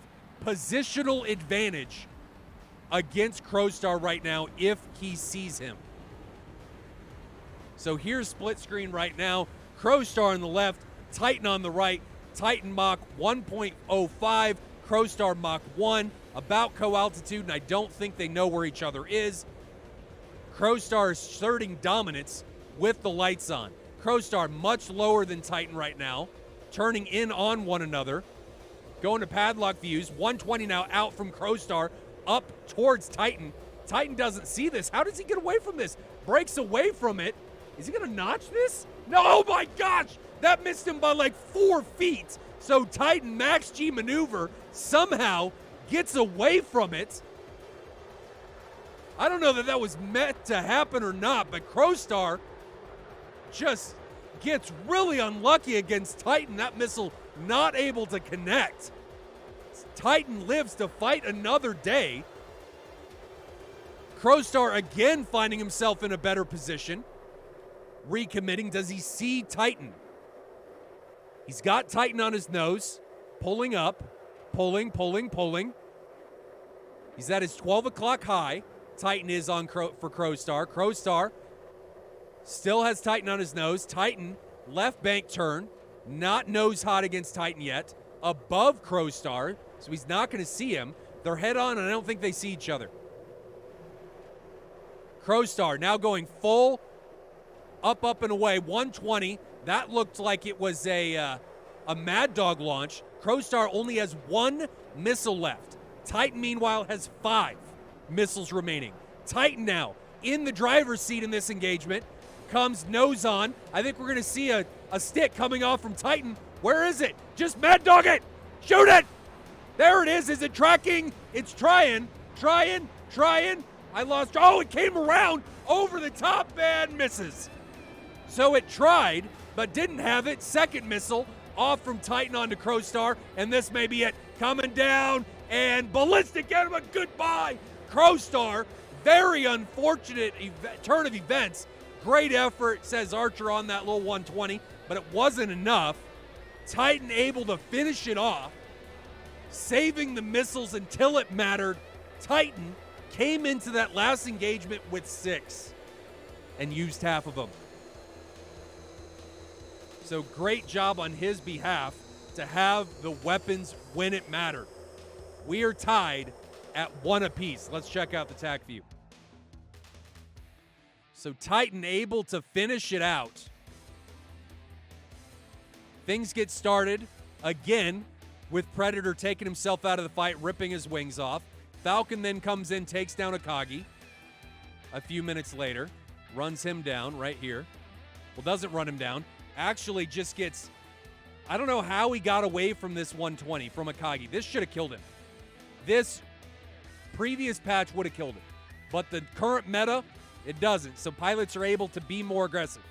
positional advantage against Crowstar right now if he sees him. So here's split screen right now. Crowstar on the left, Titan on the right. Titan Mach 1.05, Crowstar Mach 1, about co-altitude, and I don't think they know where each other is. Crowstar is asserting dominance with the lights on. Crowstar much lower than Titan right now, turning in on one another. Going to padlock views, 120 now out from Crowstar, up towards Titan. Titan doesn't see this. How does he get away from this? Breaks away from it. Is he going to notch this? No, oh my gosh! That missed him by like 4 feet. So Titan Max G maneuver somehow gets away from it. I don't know that that was meant to happen or not, but Crowstar just gets really unlucky against Titan. That missile not able to connect. Titan lives to fight another day. Crowstar again finding himself in a better position. Recommitting. Does he see Titan? He's got Titan on his nose. Pulling up. Pulling. He's at his 12 o'clock high. Titan is on for Crowstar. Crowstar still has Titan on his nose. Titan, left bank turn. Not nose hot against Titan yet. Above Crowstar, so he's not going to see him. They're head on, and I don't think they see each other. Crowstar now going full up and away. 120. That looked like it was a Mad Dog launch. Crowstar only has 1 missile left. Titan, meanwhile, has 5 missiles remaining. Titan now in the driver's seat in this engagement. Comes nose on. I think we're going to see a stick coming off from Titan. Where is it? Just Mad Dog it! Shoot it! There it is. Is it tracking? It's trying. I lost. Oh, it came around over the top and misses. So it tried, but didn't have it. Second missile off from Titan onto Crowstar, and this may be it. Coming down, and ballistic enemy. Goodbye. Crowstar, very unfortunate turn of events. Great effort, says Archer, on that little 120, but it wasn't enough. Titan able to finish it off, saving the missiles until it mattered. Titan came into that last engagement with 6 and used half of them. So great job on his behalf to have the weapons when it mattered. We are tied at 1 apiece. Let's check out the TAC view. So Titan able to finish it out. Things get started again. with Predator taking himself out of the fight, ripping his wings off. Falcon then comes in, takes down Akagi. A few minutes later, runs him down right here. Well, doesn't run him down. Actually just gets, I don't know how he got away from this 120 from Akagi. This should have killed him. This previous patch would have killed him. But the current meta, it doesn't. So pilots are able to be more aggressive.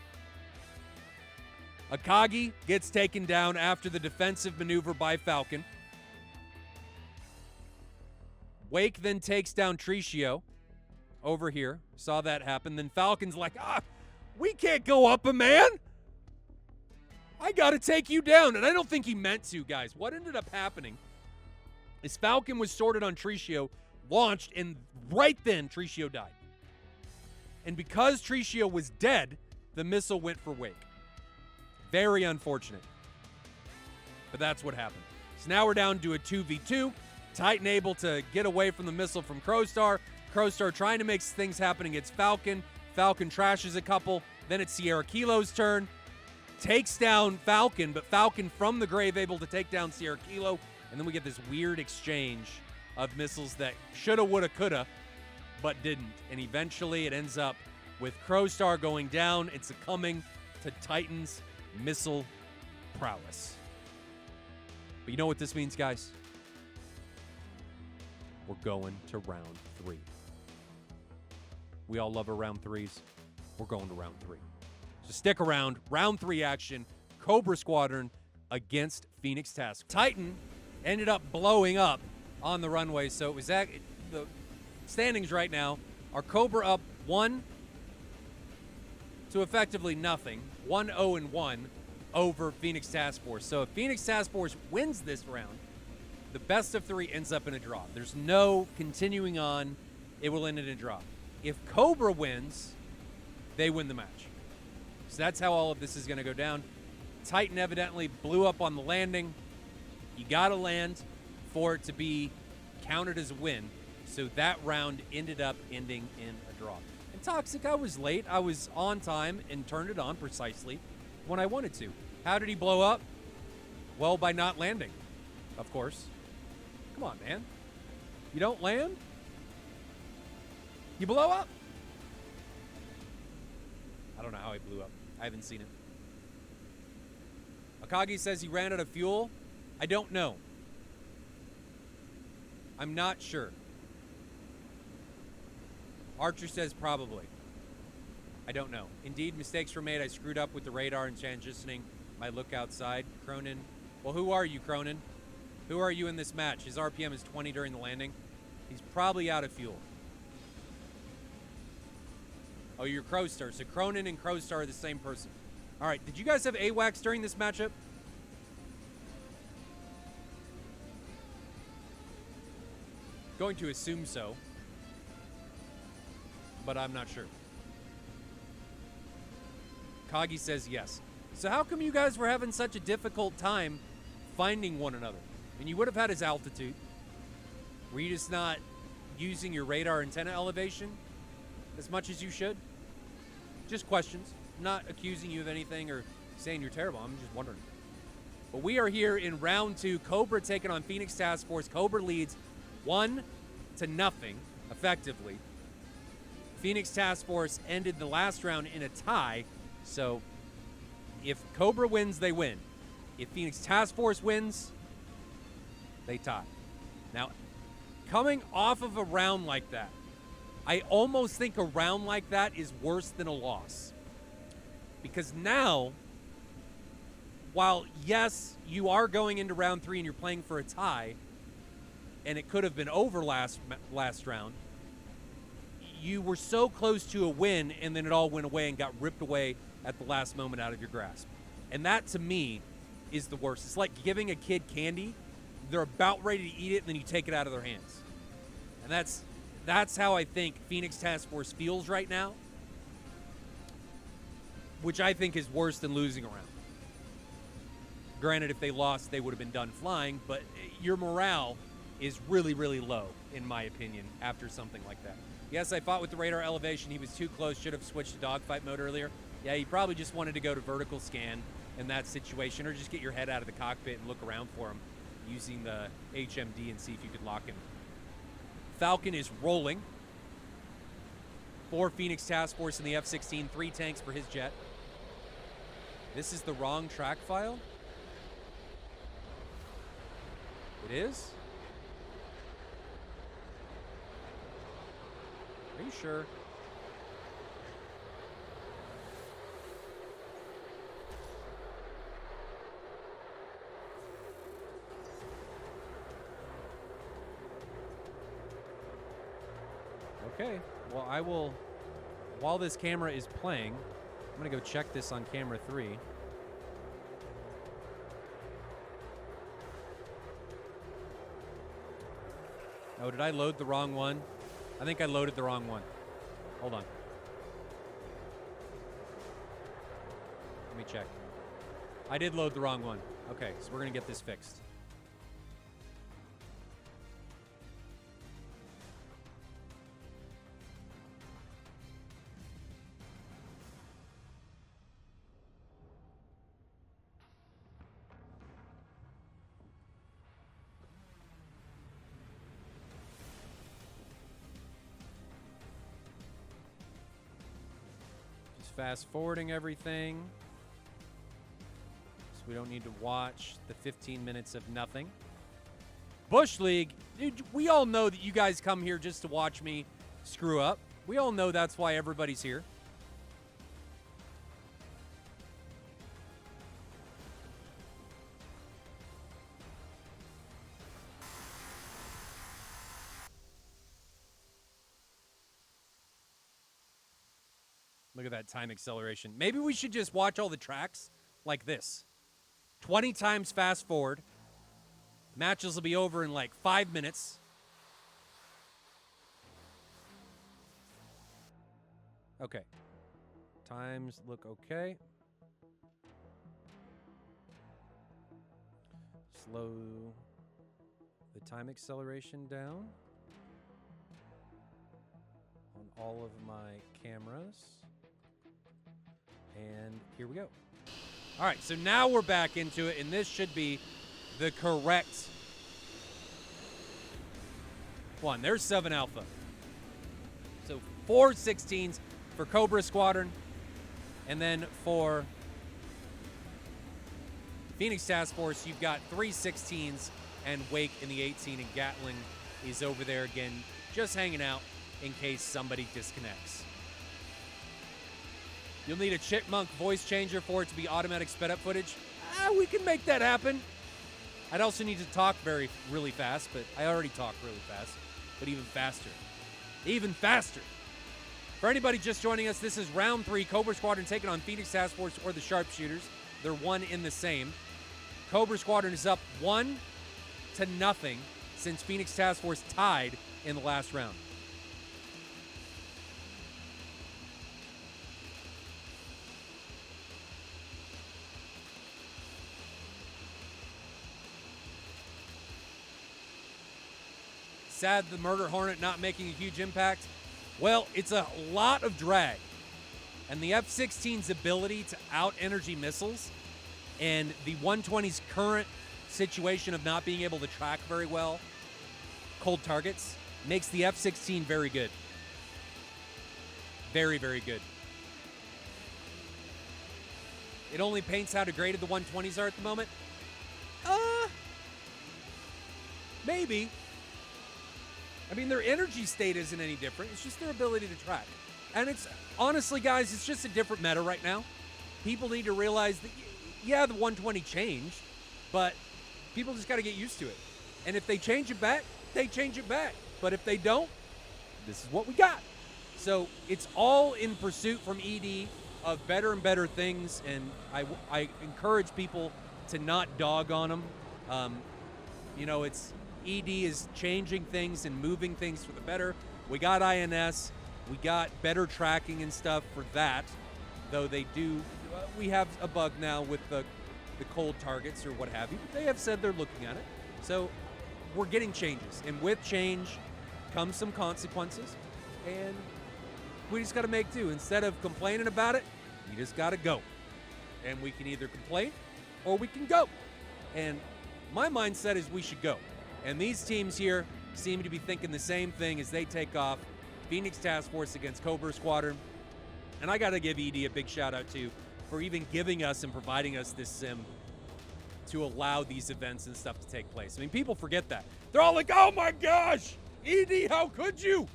Akagi gets taken down after the defensive maneuver by Falcon. Wake then takes down Tricio over here. Saw that happen. Then Falcon's like, we can't go up a man. I got to take you down. And I don't think he meant to, guys. What ended up happening is Falcon was sorted on Tricio, launched, and right then Tricio died. And because Tricio was dead, the missile went for Wake. Very unfortunate. But that's what happened. So now we're down to a 2v2. Titan able to get away from the missile from Crowstar. Crowstar trying to make things happen against Falcon. Falcon trashes a couple. Then it's Sierra Kilo's turn. Takes down Falcon, but Falcon from the grave able to take down Sierra Kilo. And then we get this weird exchange of missiles that shoulda, woulda, coulda, but didn't. And eventually it ends up with Crowstar going down and succumbing to Titan's missile prowess. But you know what this means, guys? We're going to round 3. We all love our round 3s. We're going to round 3. So stick around. Round 3 action. Cobra Squadron against Phoenix Task. Titan ended up blowing up on the runway. So it was the standings right now are Cobra up 1 to effectively nothing. 1-0-1 over Phoenix Task Force. So if Phoenix Task Force wins this round, the best of 3 ends up in a draw. There's no continuing on. It will end in a draw. If Cobra wins, they win the match. So that's how all of this is going to go down. Titan evidently blew up on the landing. You got to land for it to be counted as a win. So that round ended up ending in a draw. And Toxic, I was late. I was on time and turned it on precisely when I wanted to. How did he blow up? Well, by not landing, of course. Come on, man. You don't land? You blow up? I don't know how he blew up. I haven't seen it. Akagi says he ran out of fuel. I don't know. I'm not sure. Archer says probably. I don't know. Indeed, mistakes were made. I screwed up with the radar and transitioning my look outside. Cronin. Well, who are you, Cronin? Who are you in this match? His RPM is 20 during the landing. He's probably out of fuel. Oh, you're Crowstar. So Cronin and Crowstar are the same person. All right. Did you guys have AWACS during this matchup? Going to assume so. But I'm not sure. Kagi says yes. So how come you guys were having such a difficult time finding one another? And you would have had his altitude. Were you just not using your radar antenna elevation as much as you should? Just questions. I'm not accusing you of anything or saying you're terrible. I'm just wondering. But we are here in round 2. Cobra taking on Phoenix Task Force. Cobra leads 1-0, effectively. Phoenix Task Force ended the last round in a tie. So if Cobra wins, they win. If Phoenix Task Force wins, they tie. Now, coming off of a round like that, I almost think a round like that is worse than a loss. Because now, while, yes, you are going into round 3 and you're playing for a tie, and it could have been over last round, you were so close to a win, and then it all went away and got ripped away at the last moment out of your grasp. And that, to me, is the worst. It's like giving a kid candy. They're about ready to eat it, and then you take it out of their hands. And that's how I think Phoenix Task Force feels right now, which I think is worse than losing a round. Granted, if they lost, they would have been done flying, but your morale is really, really low, in my opinion, after something like that. Yes, I fought with the radar elevation. He was too close. Should have switched to dogfight mode earlier. Yeah, he probably just wanted to go to vertical scan in that situation, or just get your head out of the cockpit and look around for him. using the HMD and see if you could lock him. Falcon is rolling. 4 Phoenix Task Force in the F-16, 3 tanks for his jet. This is the wrong track file? It is? Are you sure? Okay, well, I will, while this camera is playing, I'm going to go check this on camera 3. Oh, did I load the wrong one? I think I loaded the wrong one. Hold on. Let me check. I did load the wrong one. Okay, so we're going to get this fixed. Fast forwarding everything, so we don't need to watch the 15 minutes of nothing. Bush League, dude, we all know that you guys come here just to watch me screw up. We all know that's why everybody's here. Look at that time acceleration. Maybe we should just watch all the tracks like this. 20 times fast forward. Matches will be over in like 5 minutes. Okay. Times look okay. Slow the time acceleration down on all of my cameras. And here we go. All right, so now we're back into it, and this should be the correct one. There's 7 Alpha. So 4 16s for Cobra Squadron, and then for Phoenix Task Force, you've got 3 16s and Wake in the 18, and Gatling is over there again, just hanging out in case somebody disconnects. You'll need a chipmunk voice changer for it to be automatic sped up footage. We can make that happen. I'd also need to talk really fast, but I already talk really fast, but even faster. Even faster. For anybody just joining us, this is round 3. Cobra Squadron taking on Phoenix Task Force or the Sharpshooters. They're one in the same. Cobra Squadron is up 1-0 since Phoenix Task Force tied in the last round. Sad the Murder Hornet not making a huge impact. Well, it's a lot of drag. And the F-16's ability to out-energy missiles and the 120's current situation of not being able to track very well cold targets makes the F-16 very good. Very, very good. It only paints how degraded the 120s are at the moment. Maybe. I mean, their energy state isn't any different. It's just their ability to track. And it's, honestly, guys, it's just a different meta right now. People need to realize that, yeah, the 120 changed, but people just got to get used to it. And if they change it back, they change it back. But if they don't, this is what we got. So it's all in pursuit from ED of better and better things, and I encourage people to not dog on them. You know, it's ED is changing things and moving things for the better. We got INS. We got better tracking and stuff for that, though they do. We have a bug now with the cold targets or what have you. But they have said they're looking at it. So we're getting changes. And with change comes some consequences. And we just got to make do. Instead of complaining about it, we just got to go. And we can either complain or we can go. And My mindset is we should go. And these teams here seem to be thinking the same thing as they take off. Phoenix Task Force against Cobra Squadron. And I got to give ED a big shout out too for even giving us and providing us this sim to allow these events and stuff to take place. I mean, people forget that. They're all like, oh my gosh, ED, how could you?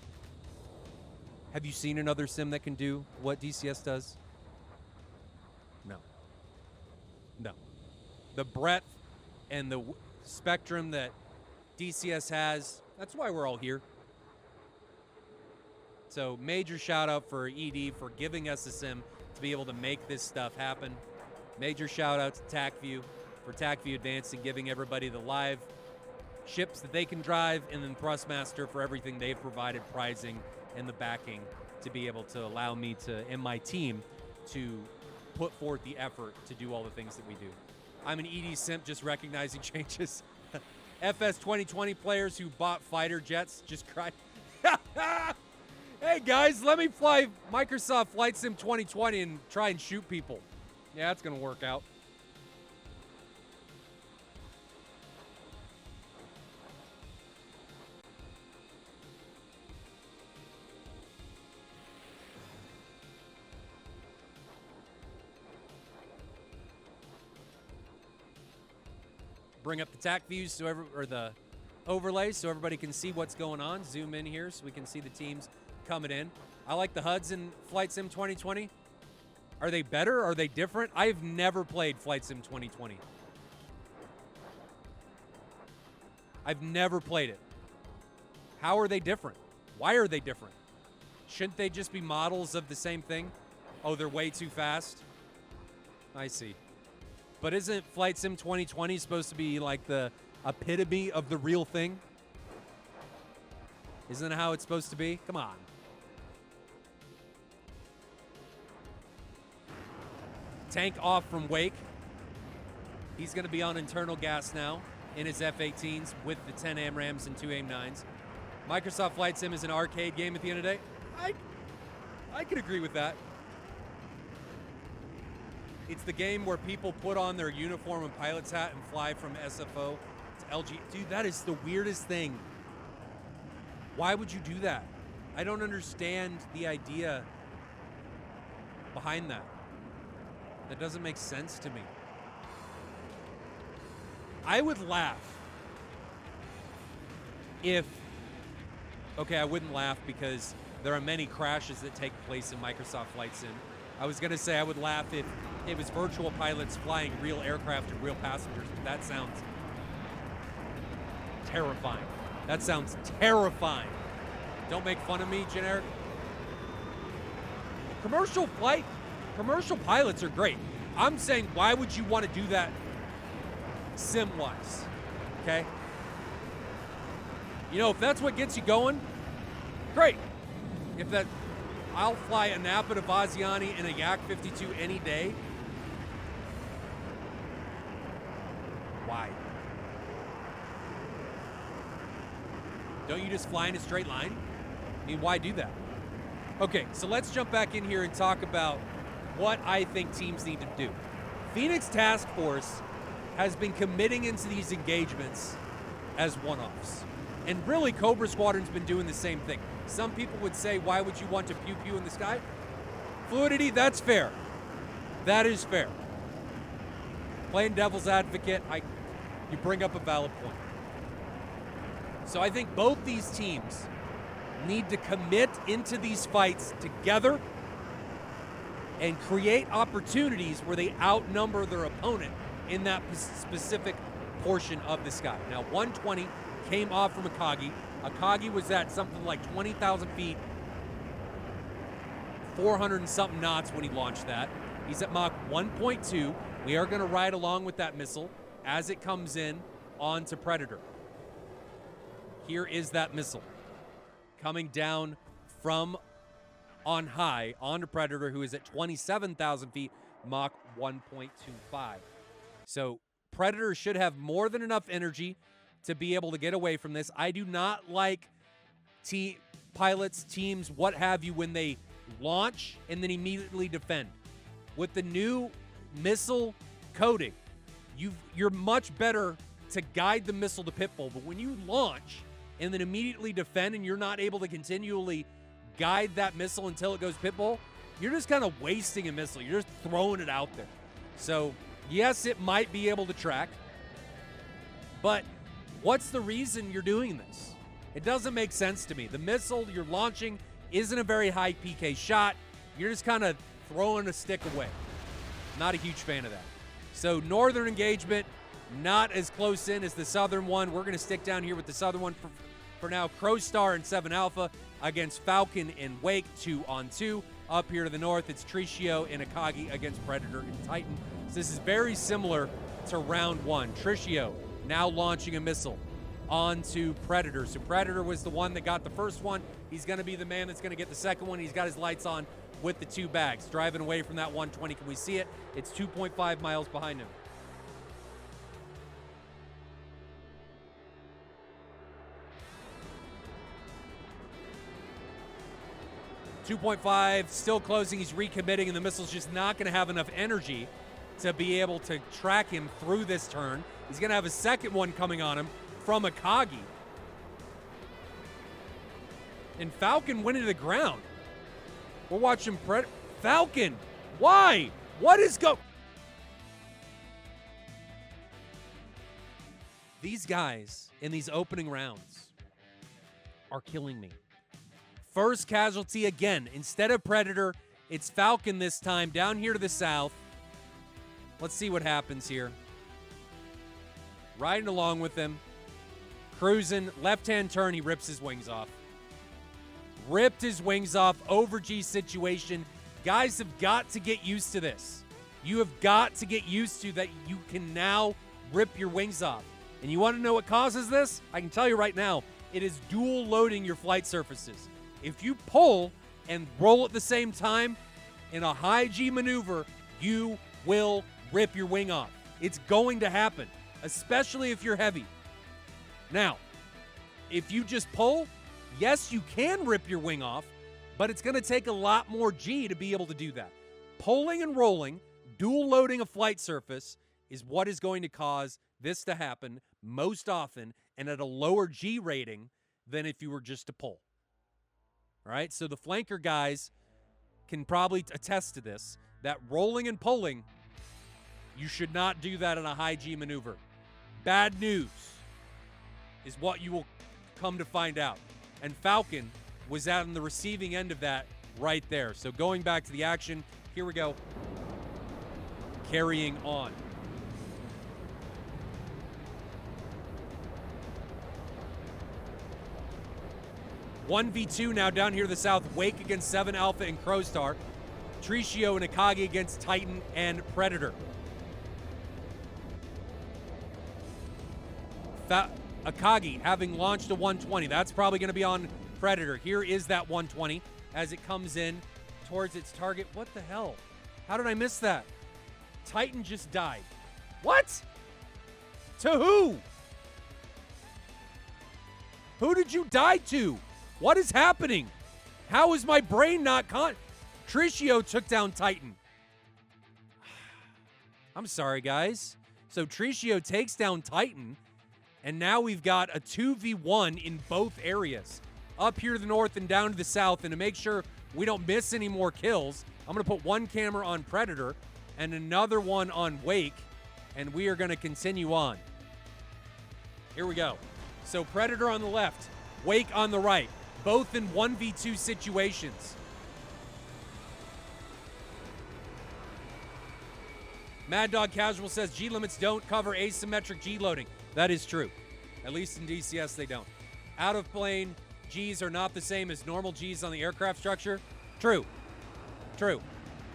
Have you seen another sim that can do what DCS does? No. No. The breadth and the spectrum that DCS has, that's why we're all here. So major shout out for ED for giving us a sim to be able to make this stuff happen. Major shout out to TACView for TACView advancing, giving everybody the live ships that they can drive, and then Thrustmaster for everything they've provided, prizing and the backing to be able to allow me to, and my team, to put forth the effort to do all the things that we do. I'm an ED simp, just recognizing changes. FS 2020 players who bought fighter jets just cried. Hey guys, let me fly Microsoft Flight Sim 2020 and try and shoot people. Yeah, it's gonna work out. Bring up the TAC views so or the overlays so everybody can see what's going on. Zoom in here so we can see the teams coming in. I like the HUDs in Flight Sim 2020. Are they better? Are they different? I've never played Flight Sim 2020. I've never played it. How are they different? Why are they different? Shouldn't they just be models of the same thing? Oh, they're way too fast? I see. But isn't Flight Sim 2020 supposed to be like the epitome of the real thing? Isn't that how it's supposed to be? Come on. Tank off from Wake. He's going to be on internal gas now in his F-18s with the 10 AMRAMs and 2 AIM-9s. Microsoft Flight Sim is an arcade game at the end of the day. I could agree with that. It's the game where people put on their uniform and pilot's hat and fly from SFO to LG. Dude, that is the weirdest thing. Why would you do that? I don't understand the idea behind that. That doesn't make sense to me. I would laugh if, okay, I wouldn't laugh because there are many crashes that take place in Microsoft Flight Sim. I was gonna say I would laugh if it was virtual pilots flying real aircraft and real passengers, but that sounds terrifying. That sounds terrifying. Don't make fun of me, generic. Commercial pilots are great. I'm saying, why would you want to do that sim-wise, okay? You know, if that's what gets you going, great. If that, I'll fly a Napa to Vaziani in a Yak 52 any day. Why? Don't you just fly in a straight line? I mean, why do that? Okay, so let's jump back in here and talk about what I think teams need to do. Phoenix Task Force has been committing into these engagements as one-offs. And really, Cobra Squadron's been doing the same thing. Some people would say, why would you want to pew-pew in the sky? Fluidity, that's fair. That is fair. Playing devil's advocate, you bring up a valid point. So I think both these teams need to commit into these fights together and create opportunities where they outnumber their opponent in that specific portion of the sky. Now, 120 came off from Akagi. Akagi was at something like 20,000 feet, 400 and something knots when he launched that. He's at Mach 1.2. We are going to ride along with that missile as it comes in onto Predator. Here is that missile coming down from on high onto Predator, who is at 27,000 feet, Mach 1.25. So Predator should have more than enough energy to be able to get away from this. I do not like pilots, teams, what have you, when they launch and then immediately defend. With the new missile coding, you're much better to guide the missile to pitbull. But when you launch and then immediately defend and you're not able to continually guide that missile until it goes pitbull, you're just kind of wasting a missile. You're just throwing it out there. So, yes, it might be able to track, but what's the reason you're doing this? It doesn't make sense to me. The missile you're launching isn't a very high PK shot. You're just kind of throwing a stick away. Not a huge fan of that. So northern engagement, not as close in as the southern one. We're going to stick down here with the southern one for now. Crowstar and 7 Alpha against Falcon and Wake, 2-on-2. Up here to the north, it's Tricio and Akagi against Predator and Titan. So this is very similar to round 1. Tricio now launching a missile onto Predator. So Predator was the one that got the first one. He's going to be the man that's going to get the second one. He's got his lights on with the 2 bags. Driving away from that 120. Can we see it? It's 2.5 miles behind him. .5, still closing. He's recommitting, and the missile's just not going to have enough energy to be able to track him through this turn. He's going to have a second one coming on him from Akagi. And Falcon went into the ground. We're watching Falcon. Why? What is These guys in these opening rounds are killing me. First casualty again. Instead of Predator, it's Falcon this time down here to the south. Let's see what happens here. Riding along with him. Cruising. Left-hand turn. He rips his wings off. Ripped his wings off. Over G situation. Guys have got to get used to this. You have got to get used to that you can now rip your wings off. And you want to know what causes this? I can tell you right now. It is dual loading your flight surfaces. If you pull and roll at the same time in a high G maneuver, you will rip your wing off. It's going to happen, especially if you're heavy. Now, if you just pull, yes, you can rip your wing off, but it's going to take a lot more G to be able to do that. Pulling and rolling, dual loading a flight surface is what is going to cause this to happen most often and at a lower G rating than if you were just to pull. All right, so the flanker guys can probably attest to this, that rolling and pulling, you should not do that in a high G maneuver. Bad news is what you will come to find out. And Falcon was out on the receiving end of that right there. So going back to the action, here we go. Carrying on. One v2 now down here to the south. Wake against 7 Alpha and Crowstar. Tricio and Akagi against Titan and Predator. Akagi having launched a 120. That's probably going to be on Predator. Here is that 120 as it comes in towards its target. What the hell? How did I miss that? Titan just died. What? To who? Who did you die to? What is happening? How is my brain not Tricio took down Titan. I'm sorry, guys. So Tricio takes down Titan, and now we've got a 2v1 in both areas. Up here to the north and down to the south, and to make sure we don't miss any more kills, I'm going to put one camera on Predator and another one on Wake, and we are going to continue on. Here we go. So Predator on the left, Wake on the right. Both in 1v2 situations. Mad Dog Casual says G limits don't cover asymmetric G loading. That is true. At least in DCS they don't. Out of plane Gs are not the same as normal Gs on the aircraft structure. True. True.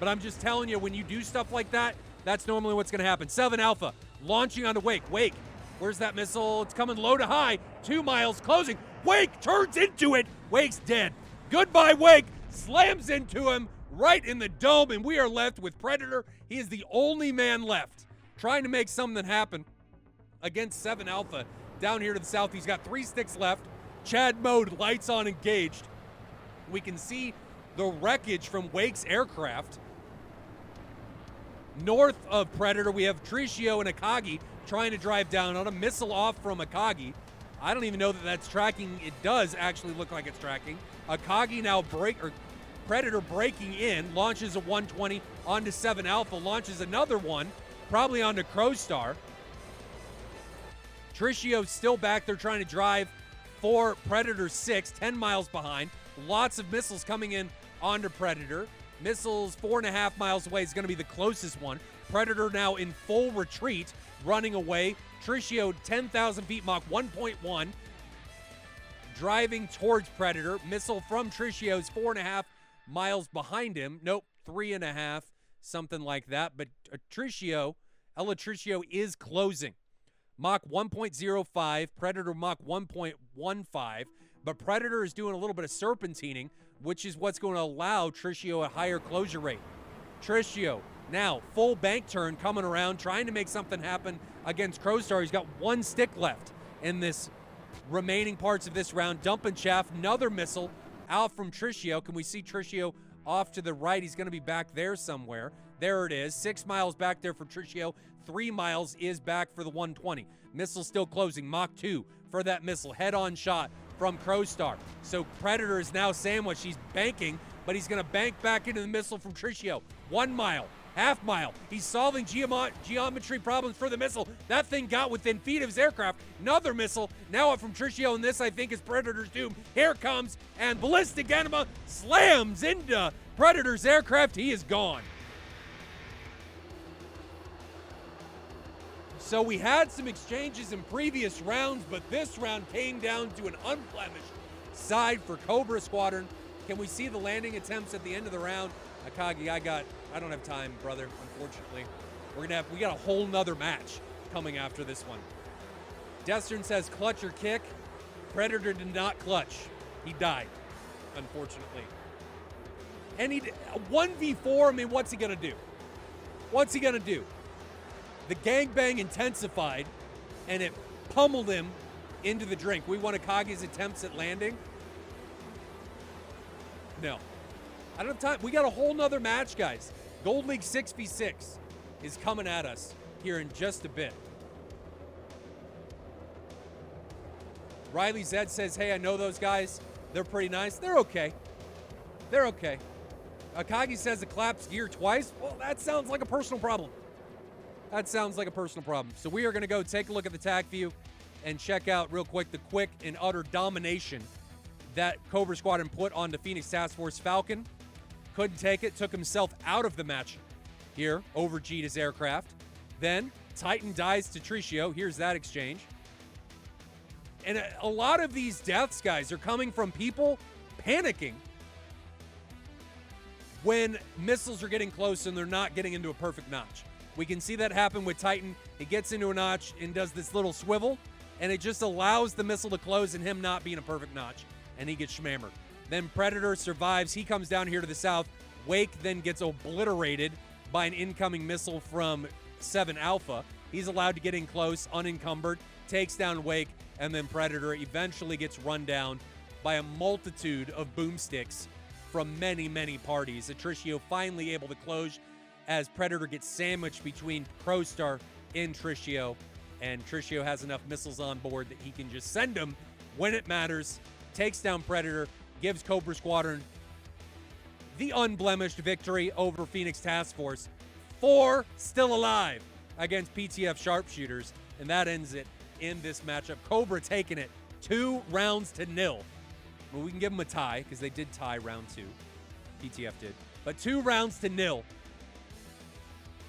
But I'm just telling you, when you do stuff like that, that's normally what's going to happen. 7 Alpha launching onto Wake. Wake, where's that missile? It's coming low to high. 2 miles closing. Wake turns into it. Wake's dead. Goodbye, Wake. Slams into him right in the dome, and we are left with Predator. He is the only man left trying to make something happen against 7 Alpha. Down here to the south, he's got 3 sticks left. Chad mode, lights on, engaged. We can see the wreckage from Wake's aircraft. North of Predator, we have Tricio and Akagi trying to drive down on a missile off from Akagi. I don't even know that that's tracking. It does actually look like it's tracking. Akagi now Predator breaking in, launches a 120 onto 7 Alpha, launches another one, probably onto Crowstar. Tricio still back there trying to drive for Predator 6, 10 miles behind. Lots of missiles coming in onto Predator. Missiles 4.5 miles away is going to be the closest one. Predator now in full retreat, running away. Tricio 10,000 feet, Mach 1.1, driving towards Predator. Missile from Tricio's 4.5 miles behind him. Nope, 3.5, something like that. But Ella Tricio is closing. Mach 1.05, Predator Mach 1.15. But Predator is doing a little bit of serpentining, which is what's going to allow Tricio a higher closure rate. Tricio now full bank turn coming around, trying to make something happen against Crowstar. He's got one stick left in this remaining parts of this round. Dumping chaff, another missile out from Tricio. Can we see Tricio off to the right? He's going to be back there somewhere. There it is. 6 miles back there for Tricio. 3 miles is back for the 120. Missile still closing. Mach 2 for that missile. Head-on shot from Crowstar. So Predator is now sandwiched. He's banking, but he's going to bank back into the missile from Tricio. 1 mile. Half mile. He's solving geometry problems for the missile. That thing got within feet of his aircraft. Another missile. Now up from Tricio, and this, I think, is Predator's doom. Here comes, and Ballistic Anima slams into Predator's aircraft. He is gone. So we had some exchanges in previous rounds, but this round came down to an unblemished side for Cobra Squadron. Can we see the landing attempts at the end of the round? Akagi, I don't have time, brother, unfortunately. We got a whole nother match coming after this one. Destern says clutch or kick. Predator did not clutch. He died, unfortunately. And 1v4, I mean, what's he gonna do? What's he gonna do? The gangbang intensified, and it pummeled him into the drink. We want Akagi's attempts at landing. No. I don't have time. We got a whole nother match, guys. Gold League 6v6 is coming at us here in just a bit. Riley Zed says, hey, I know those guys. They're pretty nice. They're okay. They're okay. Akagi says the collapsed gear twice. Well, that sounds like a personal problem. That sounds like a personal problem. So we are going to go take a look at the TAC view and check out real quick the quick and utter domination that Cobra Squadron put on the Phoenix Task Force Falcon. Couldn't take it, took himself out of the match here, overg'd his aircraft. Then Titan dies to Tricio. Here's that exchange. And a lot of these deaths, guys, are coming from people panicking when missiles are getting close and they're not getting into a perfect notch. We can see that happen with Titan. He gets into a notch and does this little swivel, and it just allows the missile to close and him not being a perfect notch, and he gets schmammered. Then Predator survives. He comes down here to the south. Wake then gets obliterated by an incoming missile from 7 Alpha. He's allowed to get in close, unencumbered, takes down Wake, and then Predator eventually gets run down by a multitude of boomsticks from many, many parties. Tricio finally able to close as Predator gets sandwiched between Crowstar and Tricio, and Tricio has enough missiles on board that he can just send them when it matters, takes down Predator, gives Cobra Squadron the unblemished victory over Phoenix Task Force. 4 still alive against PTF Sharpshooters, and that ends it in this matchup. Cobra taking it 2-0. Well, we can give them a tie because they did tie round 2. PTF did. But 2-0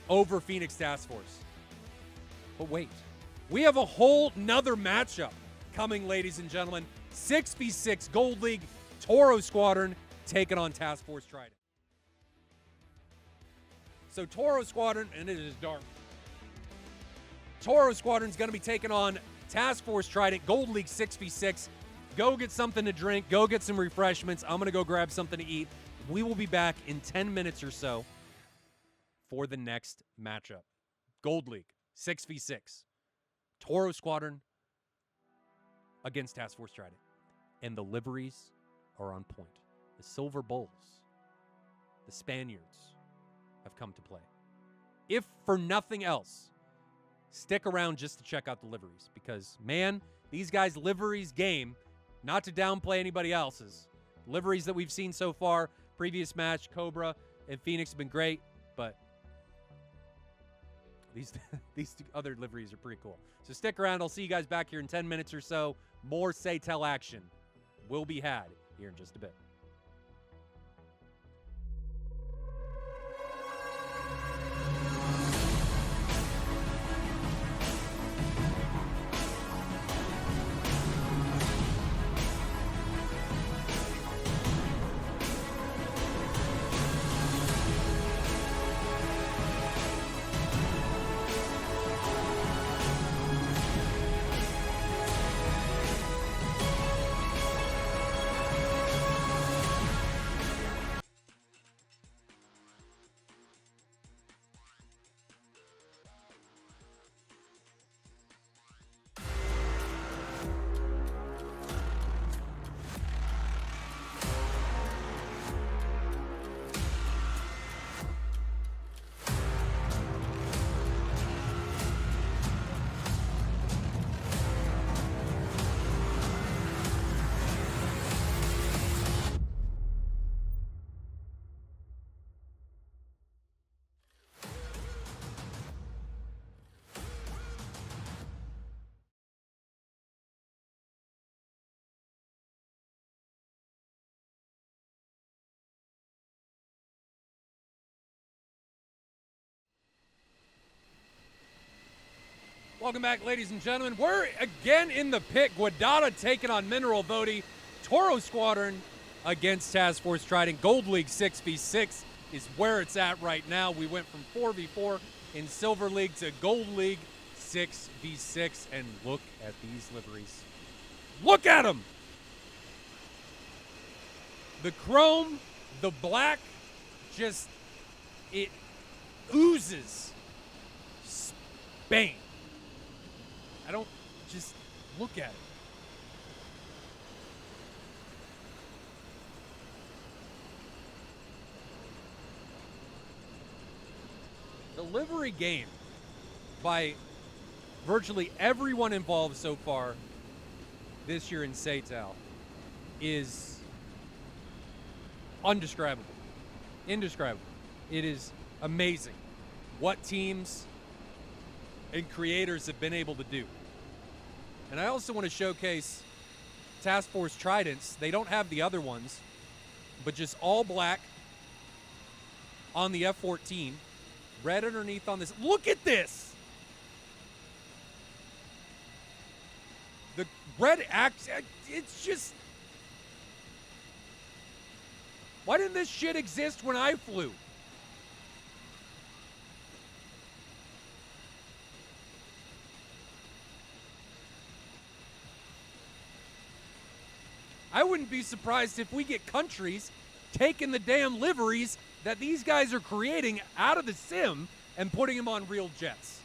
over Phoenix Task Force. But wait, we have a whole nother matchup coming, ladies and gentlemen. 6v6 Gold League Toro Squadron taking on Task Force Trident. So Toro Squadron, and it is dark. Toro Squadron's going to be taking on Task Force Trident, Gold League 6v6. Go get something to drink. Go get some refreshments. I'm going to go grab something to eat. We will be back in 10 minutes or so for the next matchup. Gold League 6v6. Toro Squadron against Task Force Trident. And the liveries are on point. The Silver Bulls, the Spaniards, have come to play. If for nothing else, stick around just to check out the liveries because, man, these guys' liveries game, not to downplay anybody else's, liveries that we've seen so far, previous match, Cobra and Phoenix have been great, but these other liveries are pretty cool. So stick around. I'll see you guys back here in 10 minutes or so. More SATAL action will be had here in just a bit. Welcome back, ladies and gentlemen. We're again in the pit. Guadada taking on Mineral Voti. Toro Squadron against Task Force Trident. Gold League 6v6 is where it's at right now. We went from 4v4 in Silver League to Gold League 6v6. And look at these liveries. Look at them! The chrome, the black, just, it oozes Spain. I don't, just look at it. The livery game by virtually everyone involved so far this year in SATAL is undescribable. Indescribable. It is amazing what teams and creators have been able to do. And I also want to showcase Task Force Tridents. They don't have the other ones, but just all black on the F-14. Red underneath on this. Look at this! The red axe, it's just... Why didn't this shit exist when I flew? I wouldn't be surprised if we get countries taking the damn liveries that these guys are creating out of the sim and putting them on real jets.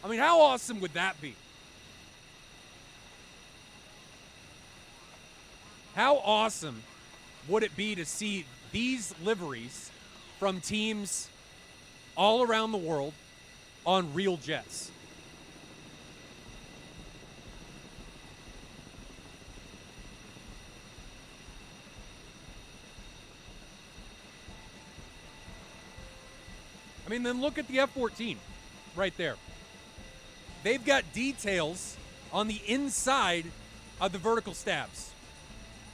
I mean, how awesome would that be? How awesome would it be to see these liveries from teams all around the world on real jets? I mean, then look at the F-14 right there. They've got details on the inside of the vertical stabs.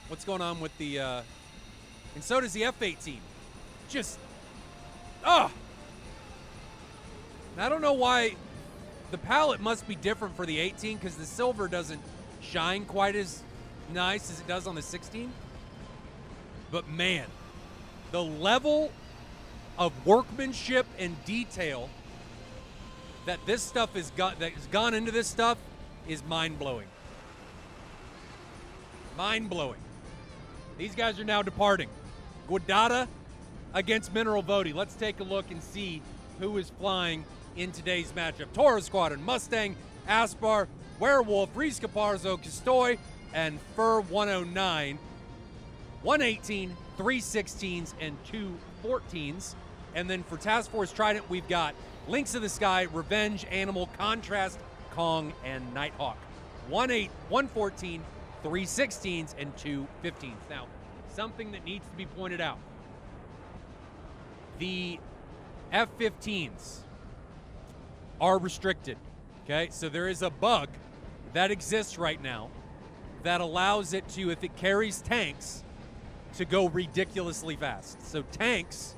What's going on with the, and so does the F-18. Just, I don't know why the palette must be different for the 18 because the silver doesn't shine quite as nice as it does on the 16. But man, the level of workmanship and detail that this stuff has gone into this stuff is mind-blowing. Mind-blowing. These guys are now departing. Guadada against Mineral Voti. Let's take a look and see who is flying in today's matchup. Toro Squadron, Mustang, Aspar, Werewolf, Reese Caparzo, Castoy, and Fur 109. 118, 3 16s, and 2 14s. And then for Task Force Trident, we've got Links of the Sky, Revenge, Animal, Contrast, Kong, and Nighthawk. 1/8, 1/14, 3 16s, and 2 15s. Now, something that needs to be pointed out. The F-15s are restricted, okay? So there is a bug that exists right now that allows it to, if it carries tanks, to go ridiculously fast. So tanks,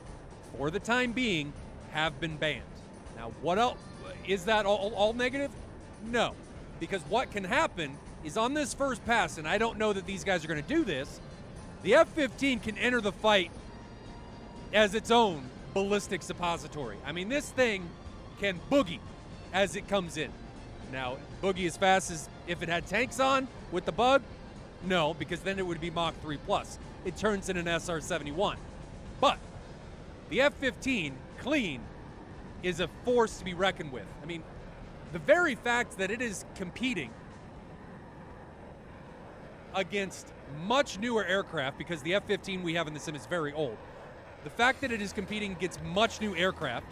for the time being, have been banned. Now, what else? Is that all negative? No, because what can happen is on this first pass, and I don't know that these guys are going to do this, the F-15 can enter the fight as its own ballistic suppository. I mean, this thing can boogie as it comes in. Now, boogie as fast as if it had tanks on with the bug? No, because then it would be Mach 3+. It turns in an SR-71. But the F-15, clean, is a force to be reckoned with. I mean, the very fact that it is competing against much newer aircraft, because the F-15 we have in the sim is very old, the fact that it is competing against much new aircraft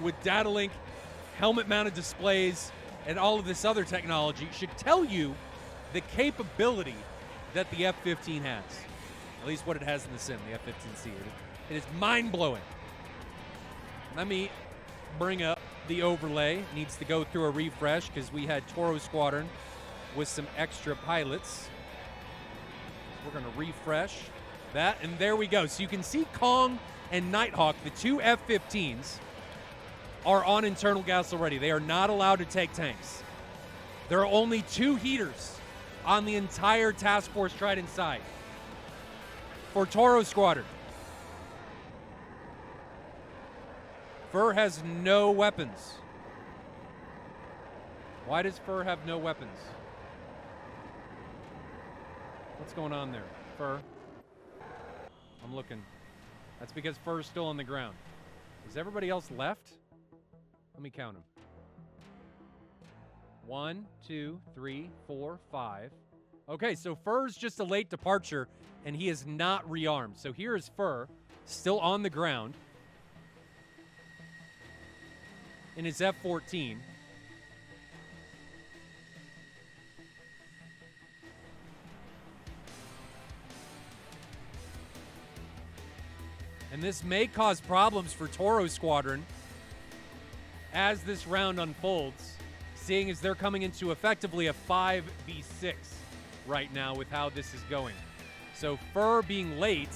with data link, helmet-mounted displays, and all of this other technology should tell you the capability that the F-15 has. At least what it has in the sim, the F-15C. It is mind-blowing. Let me bring up the overlay. It needs to go through a refresh because we had Toro Squadron with some extra pilots. We're going to refresh that, and there we go. So you can see Kong and Nighthawk, the two F-15s, are on internal gas already. They are not allowed to take tanks. There are only 2 heaters on the entire Task Force Trident side. For Toro Squadron, Fur has no weapons. Why does Fur have no weapons? What's going on there? Fur? I'm looking. That's because Fur's still on the ground. Is everybody else left? Let me count them. 1, 2, 3, 4, 5. Okay, so Fur's just a late departure, and he is not rearmed. So here is Fur, still on the ground, in his F-14. And this may cause problems for Toro Squadron as this round unfolds, seeing as they're coming into effectively a 5v6 right now with how this is going. So Fur being late,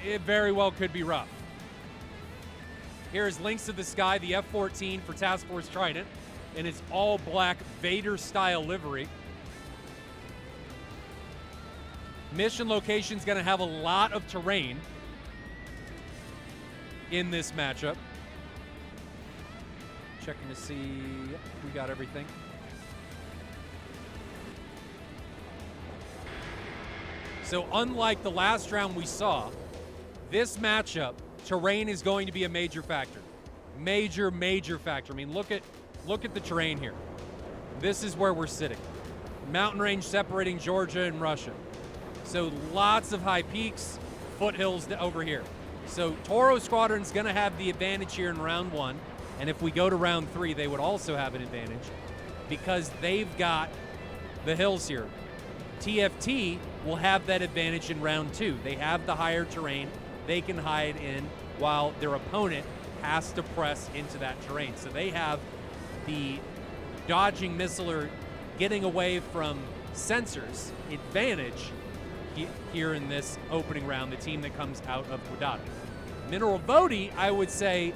it very well could be rough. Here is Links of the Sky, the F-14 for Task Force Trident, in its all-black Vader-style livery. Mission location's going to have a lot of terrain in this matchup. Checking to see if we got everything. So unlike the last round we saw, this matchup, terrain is going to be a major factor. Major factor. I mean, look at the terrain here. This is where we're sitting. Mountain range separating Georgia and Russia. So lots of high peaks, foothills over here. So Toro Squadron's going to have the advantage here in round 1. And if we go to round 3, they would also have an advantage because they've got the hills here. TFT will have that advantage in round 2. They have the higher terrain they can hide in while their opponent has to press into that terrain. So they have the dodging missile or getting away from sensors advantage here in this opening round, the team that comes out of Wadati. Mineral Voti, I would say,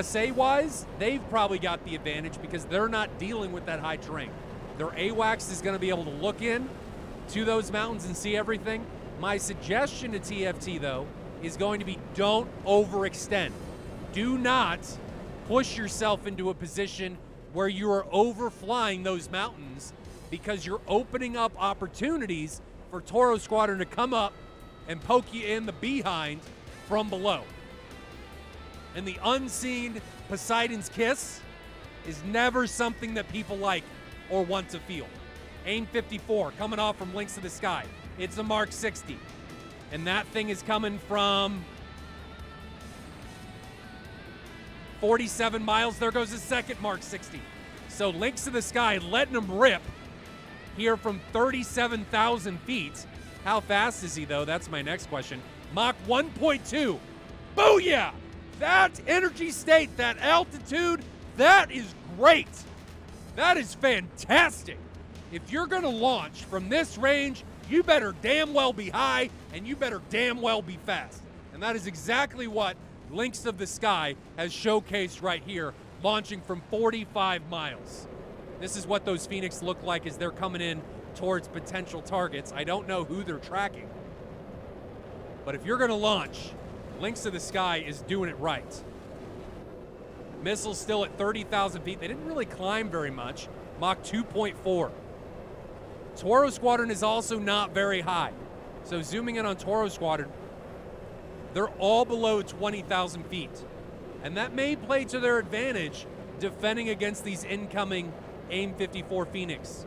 SA-wise, they've probably got the advantage because they're not dealing with that high terrain. Their AWACS is going to be able to look in to those mountains and see everything. My suggestion to TFT, though, is going to be don't overextend. Do not push yourself into a position where you are overflying those mountains because you're opening up opportunities for Toro Squadron to come up and poke you in the behind from below. And the unseen Poseidon's kiss is never something that people like or want to feel. AIM 54 coming off from Links of the Sky. It's a Mark 60. And that thing is coming from 47 miles. There goes his second Mark 60. So links to the sky, letting him rip here from 37,000 feet. How fast is he, though? That's my next question. Mach 1.2. Booyah! That energy state, that altitude, that is great. That is fantastic. If you're going to launch from this range, you better damn well be high, and you better damn well be fast. And that is exactly what Links of the Sky has showcased right here, launching from 45 miles. This is what those Phoenix look like as they're coming in towards potential targets. I don't know who they're tracking. But if you're going to launch, Links of the Sky is doing it right. Missiles still at 30,000 feet. They didn't really climb very much. Mach 2.4. Toro Squadron is also not very high. So zooming in on Toro Squadron, they're all below 20,000 feet. And that may play to their advantage defending against these incoming AIM-54 Phoenix.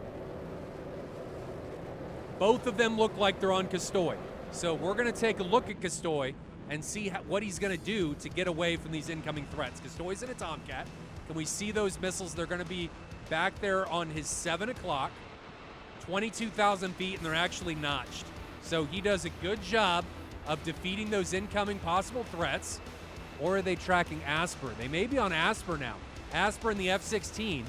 Both of them look like they're on Castoy. So we're going to take a look at Castoy and see what he's going to do to get away from these incoming threats. Castoy's in a Tomcat. Can we see those missiles? They're going to be back there on his 7 o'clock, 22,000 feet, and they're actually notched. So he does a good job of defeating those incoming possible threats. Or are they tracking Asper? They may be on Asper now. Asper and the F-16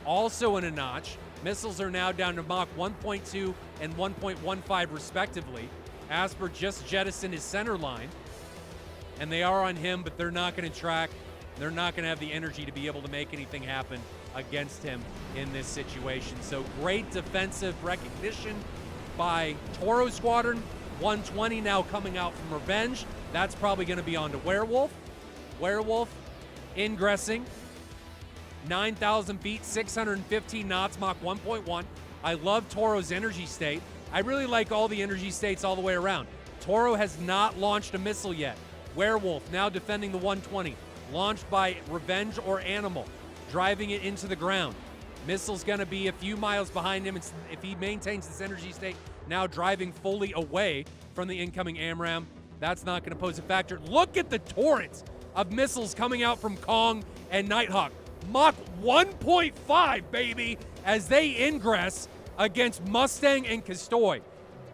also in a notch. Missiles are now down to Mach 1.2 and 1.15 respectively. Asper just jettisoned his center line, and they are on him, but they're not going to track. They're not going to have the energy to be able to make anything happen against him in this situation. So great defensive recognition by Toro Squadron. 120 now coming out from Revenge. That's probably going to be on to Werewolf. Werewolf ingressing. 9,000 feet, 615 knots, Mach 1.1. I love Toro's energy state. I really like all the energy states all the way around. Toro has not launched a missile yet. Werewolf now defending the 120. Launched by Revenge or Animal. Driving it into the ground. Missile's going to be a few miles behind him if he maintains this energy state. Now driving fully away from the incoming AMRAAM. That's not going to pose a factor. Look at the torrent of missiles coming out from Kong and Nighthawk. Mach 1.5, baby, as they ingress against Mustang and Castoy.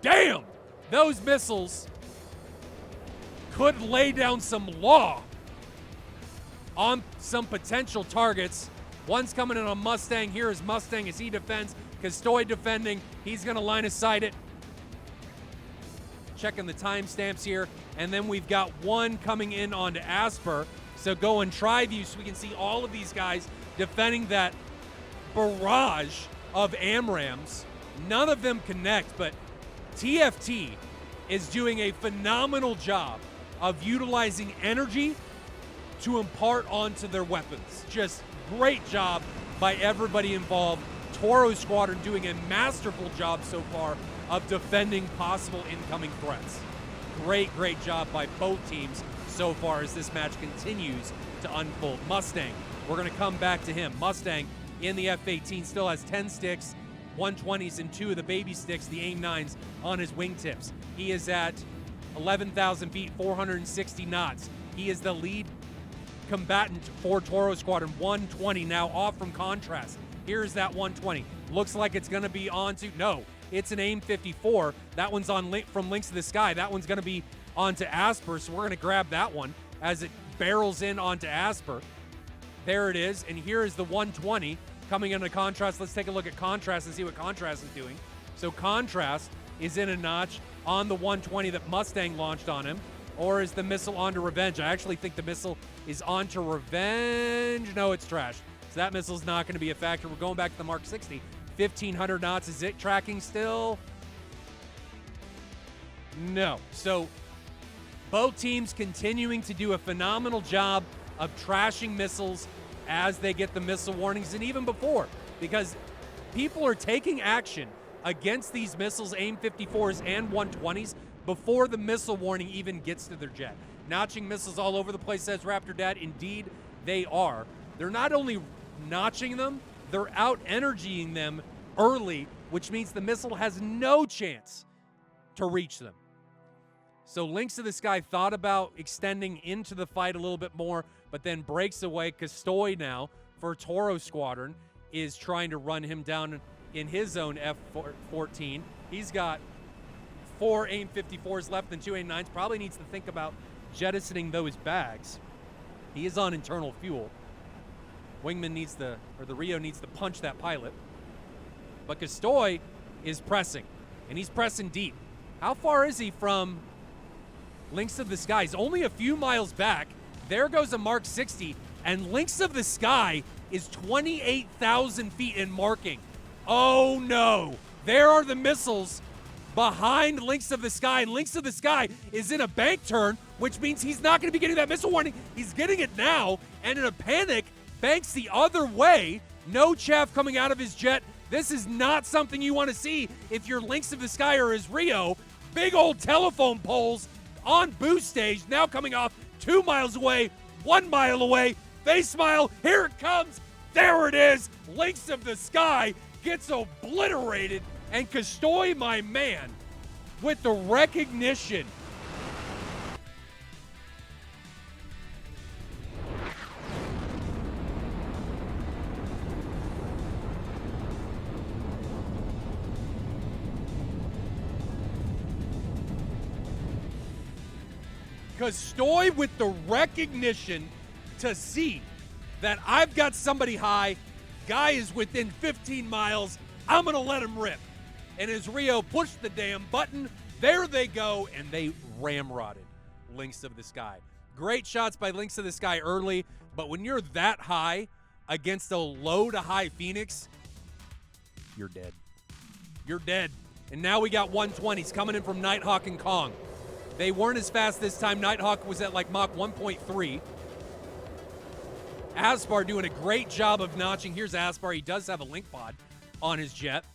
Damn! Those missiles could lay down some law on some potential targets. One's coming in on Mustang. Here is Mustang as he defends. Castoy defending. He's going to line of sight it. Checking the timestamps here. And then we've got one coming in onto Asper. So go and try view so we can see all of these guys defending that barrage of AMRAAMs. None of them connect, but TFT is doing a phenomenal job of utilizing energy to impart onto their weapons. Just great job by everybody involved. Toro Squadron doing a masterful job so far of defending possible incoming threats. Great job by both teams so far as this match continues to unfold. Mustang, we're going to come back to him. Mustang in the F-18 still has 10 sticks, 120s, and 2 of the baby sticks, the AIM-9s, on his wingtips. He is at 11,000 feet, 460 knots. He is the lead combatant for Toro Squadron. 120 now off from contrast. Here's that 120. Looks like it's going to be on to, no, it's an AIM-54. That one's on from Links of the Sky. That one's going to be onto Asper, so we're going to grab that one as it barrels in onto Asper. There it is, and here is the 120 coming into contrast. Let's take a look at contrast and see what contrast is doing. So contrast is in a notch on the 120 that Mustang launched on him, or is the missile onto Revenge? I actually think the missile is onto Revenge. No, it's trashed. So that missile's not going to be a factor. We're going back to the Mark 60. 1,500 knots. Is it tracking still? No. So both teams continuing to do a phenomenal job of trashing missiles as they get the missile warnings, and even before, because people are taking action against these missiles, AIM-54s and 120s, before the missile warning even gets to their jet. Notching missiles all over the place, says Raptor Dad. Indeed, they are. They're not only notching them, they're out-energying them early, which means the missile has no chance to reach them. So Lynx of the Sky thought about extending into the fight a little bit more, but then breaks away. Castoy now for Toro Squadron is trying to run him down in his own F-14. He's got 4 AIM-54s left and 2 AIM-9s. Probably needs to think about jettisoning those bags. He is on internal fuel. Wingman needs to, or the Rio needs to punch that pilot. But Castoy is pressing, and he's pressing deep. How far is he from Lynx of the Sky? He's only a few miles back. There goes a Mark 60, and Lynx of the Sky is 28,000 feet in marking. Oh no, there are the missiles behind Lynx of the Sky, and Lynx of the Sky is in a bank turn, which means he's not going to be getting that missile warning. He's getting it now, and in a panic, banks the other way. No chaff coming out of his jet. This is not something you want to see if you're Lynx of the Sky or his Rio. Big old telephone poles on boost stage, now coming off 2 miles away, 1 mile away. Face smile, here it comes. There it is. Lynx of the Sky gets obliterated, and Castoy, my man, with the recognition. Castoy with the recognition to see that I've got somebody high, guy is within 15 miles, I'm going to let him rip. And as Rio pushed the damn button, there they go, and they ramrodded Lynx of the Sky. Great shots by Lynx of the Sky early, but when you're that high against a low to high Phoenix, you're dead. You're dead. And now we got 120s coming in from Nighthawk and Kong. They weren't as fast this time. Nighthawk was at like Mach 1.3. Aspar doing a great job of notching. Here's Aspar. He does have a link pod on his jet,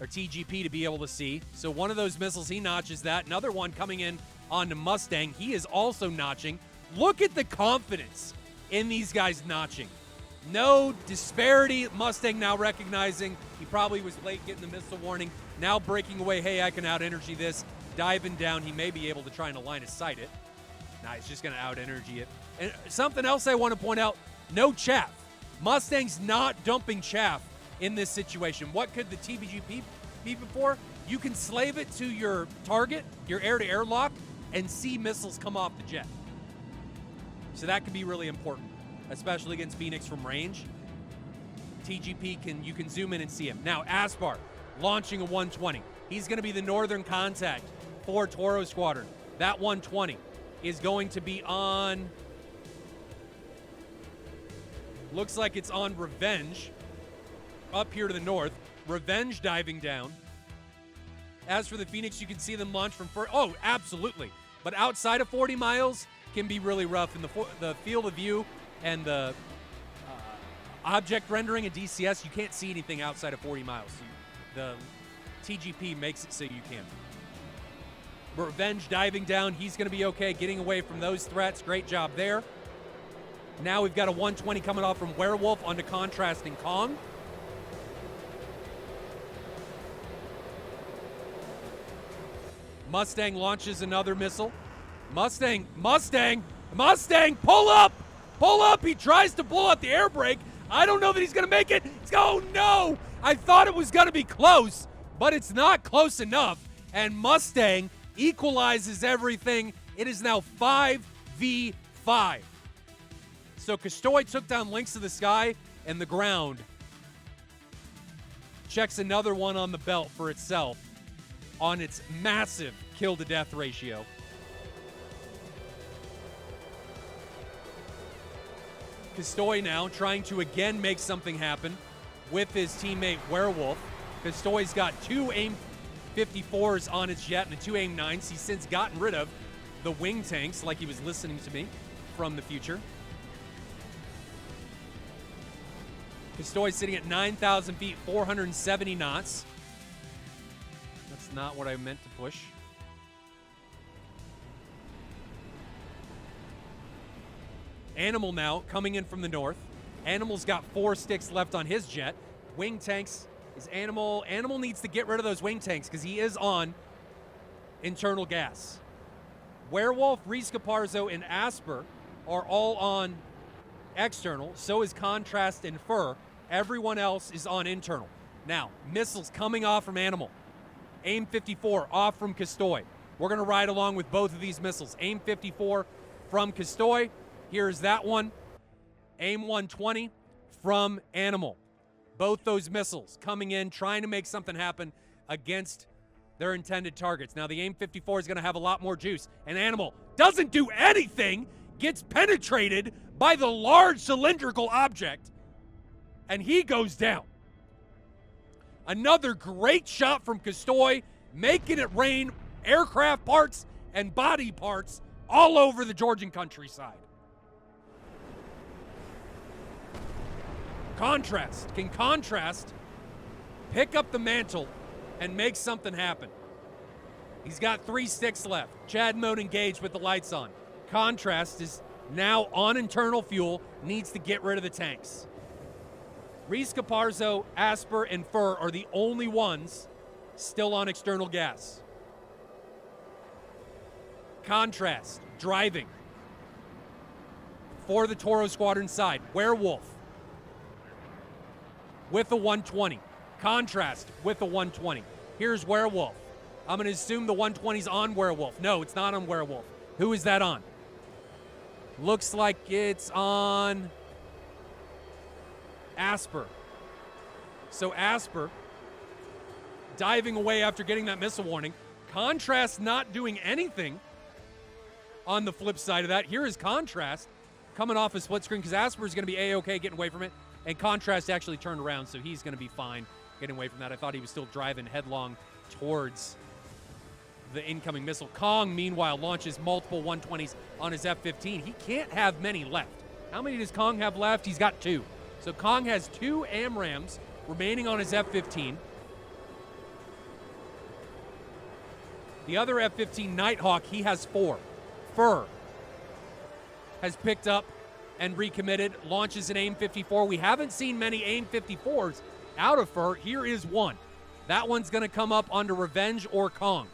or TGP to be able to see. So one of those missiles, he notches that. Another one coming in onto Mustang. He is also notching. Look at the confidence in these guys notching. No disparity. Mustang now recognizing he probably was late getting the missile warning. Now breaking away. Hey, I can out-energy this. Diving down, he may be able to try and align his sight it. Nah, he's just going to out-energy it. And something else I want to point out, no chaff. Mustang's not dumping chaff in this situation. What could the TBGP be before? You can slave it to your target, your air-to-air lock, and see missiles come off the jet. So that could be really important, especially against Phoenix from range. TGP, you can zoom in and see him. Now, Aspar launching a 120. He's going to be the northern contact for Toro Squadron. That 120 is going to be on, looks like it's on Revenge, up here to the north. Revenge diving down. As for the Phoenix, you can see them launch from, oh, absolutely. But outside of 40 miles can be really rough. In the field of view and the object rendering in DCS, you can't see anything outside of 40 miles. The TGP makes it so you can. Revenge diving down. He's going to be okay getting away from those threats. Great job there. Now we've got a 120 coming off from Werewolf onto contrasting Kong. Mustang launches another missile. Mustang, pull up! Pull up! He tries to pull out the air brake. I don't know that he's going to make it. Oh, no! I thought it was going to be close, but it's not close enough. And Mustang equalizes everything. It is now 5v5. So Castoy took down Lynx of the Sky, and the ground checks another one on the belt for itself on its massive kill-to-death ratio. Castoy now trying to again make something happen with his teammate Werewolf. Castoy's got 2 AIM-54s on his jet and 2 AIM-9s. He's since gotten rid of the wing tanks, like he was listening to me from the future. Castoy's sitting at 9,000 feet, 470 knots. That's not what I meant to push. Animal now coming in from the north. Animal's got 4 sticks left on his jet. Wing tanks is Animal. Animal needs to get rid of those wing tanks because he is on internal gas. Werewolf, Reese Caparzo, and Asper are all on external. So is Contrast and Fur. Everyone else is on internal. Now, missiles coming off from Animal. AIM 54 off from Castoy. We're going to ride along with both of these missiles. AIM 54 from Castoy. Here's that one. AIM 120 from Animal. Both those missiles coming in, trying to make something happen against their intended targets. Now, the AIM 54 is going to have a lot more juice. And Animal doesn't do anything, gets penetrated by the large cylindrical object, and he goes down. Another great shot from Castoy, making it rain aircraft parts and body parts all over the Georgian countryside. Contrast. Can Contrast pick up the mantle and make something happen? He's got 3 sticks left. Chad mode engaged with the lights on. Contrast is now on internal fuel, needs to get rid of the tanks. Reese Caparzo, Asper, and Fur are the only ones still on external gas. Contrast, driving for the Toro squadron side. Werewolf with the 120. Contrast with the 120. Here's Werewolf. I'm going to assume the 120's on Werewolf. No, it's not on Werewolf. Who is that on? Looks like it's on Asper. So Asper diving away after getting that missile warning. Contrast not doing anything on the flip side of that. Here is Contrast coming off a split screen because Asper is going to be A-okay getting away from it. And Contrast actually turned around, so he's going to be fine getting away from that. I thought he was still driving headlong towards the incoming missile. Kong, meanwhile, launches multiple 120s on his F-15. He can't have many left. How many does Kong have left? He's got 2. So Kong has 2 AMRAAMs remaining on his F-15. The other F-15 Nighthawk, he has 4. Fur has picked up and recommitted, launches an AIM 54. We haven't seen many AIM 54s out of Fur. Here is one. That one's going to come up onto Revenge or Kong.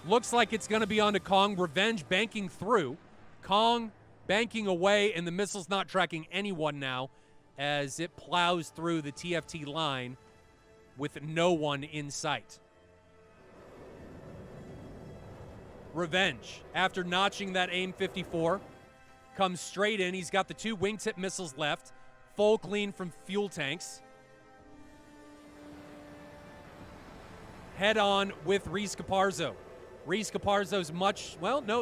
Looks like it's going to be onto Kong. Revenge banking through. Kong banking away, and the missile's not tracking anyone now as it plows through the TFT line with no one in sight. Revenge, after notching that AIM 54, comes straight in. He's got the 2 wingtip missiles left, full clean from fuel tanks. Head on with Reese Caparzo. Reese Caparzo's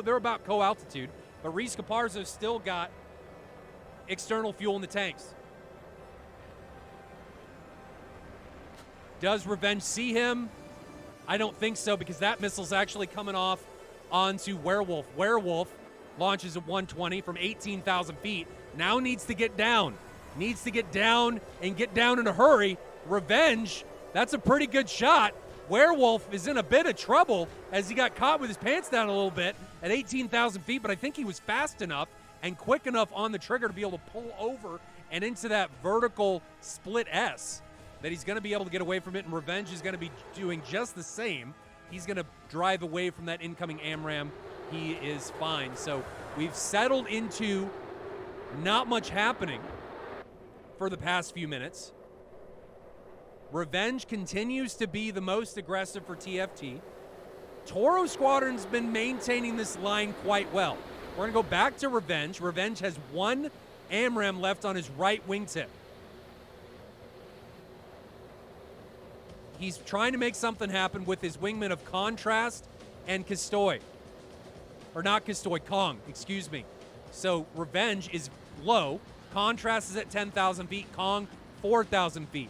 they're about co-altitude, but Reese Caparzo's still got external fuel in the tanks. Does Revenge see him? I don't think so, because that missile's actually coming off onto Werewolf. Werewolf launches a 120 from 18,000 feet. Now needs to get down. Needs to get down and get down in a hurry. Revenge, that's a pretty good shot. Werewolf is in a bit of trouble as he got caught with his pants down a little bit at 18,000 feet, but I think he was fast enough and quick enough on the trigger to be able to pull over and into that vertical split S that he's going to be able to get away from it, and Revenge is going to be doing just the same. He's going to drive away from that incoming AMRAAM. He is fine. So we've settled into not much happening for the past few minutes. Revenge continues to be the most aggressive for TFT. Toro Squadron's been maintaining this line quite well. We're going to go back to Revenge. Revenge has 1 AMRAAM left on his right wingtip. He's trying to make something happen with his wingman of Contrast and Castoy. Or not Castoy, Kong, excuse me. So Revenge is low. Contrast is at 10,000 feet. Kong, 4,000 feet.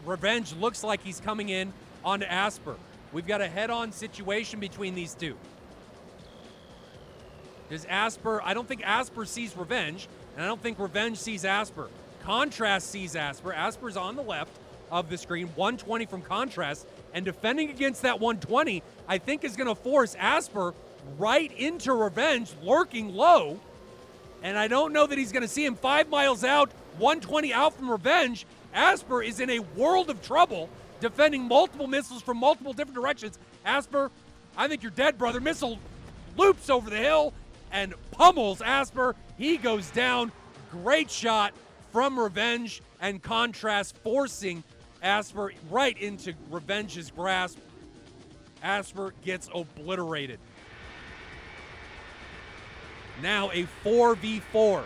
Revenge looks like he's coming in onto Asper. We've got a head-on situation between these two. Does Asper, I don't think Asper sees Revenge, and I don't think Revenge sees Asper. Contrast sees Asper. Asper's on the left of the screen, 120 from Contrast, and defending against that 120, I think is going to force Asper right into Revenge, lurking low, and I don't know that he's going to see him 5 miles out, 120 out from Revenge. Asper is in a world of trouble defending multiple missiles from multiple different directions. Asper, I think you're dead, brother. Missile loops over the hill and pummels Asper. He goes down. Great shot from Revenge and Contrast, forcing Asper right into Revenge's grasp. Asper gets obliterated. Now a 4v4.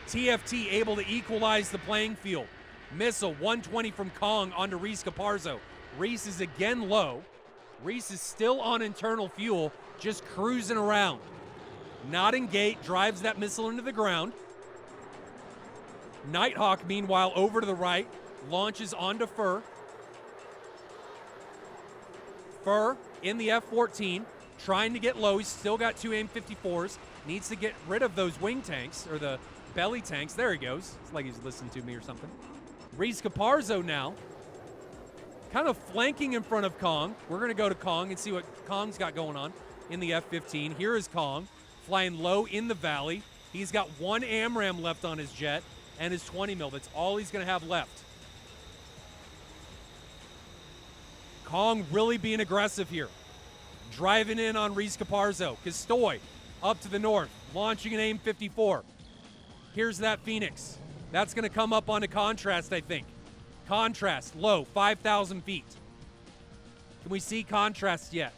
TFT able to equalize the playing field. Missile 120 from Kong onto Reese Caparzo. Reese is again low. Reese is still on internal fuel, just cruising around. Not in gate, drives that missile into the ground. Nighthawk, meanwhile, over to the right, launches onto Fur. Fur in the F-14, trying to get low. He's still got 2 AIM-54s. Needs to get rid of those wing tanks, or the belly tanks. There he goes. It's like he's listening to me or something. Reese Caparzo now, kind of flanking in front of Kong. We're going to go to Kong and see what Kong's got going on in the F-15. Here is Kong, flying low in the valley. He's got 1 AMRAAM left on his jet and his 20 mil. That's all he's going to have left. Kong really being aggressive here. Driving in on Reese Caparzo. Castoy up to the north, launching an AIM-54. Here's that Phoenix. That's going to come up onto Contrast, I think. Contrast, low, 5,000 feet. Can we see Contrast yet?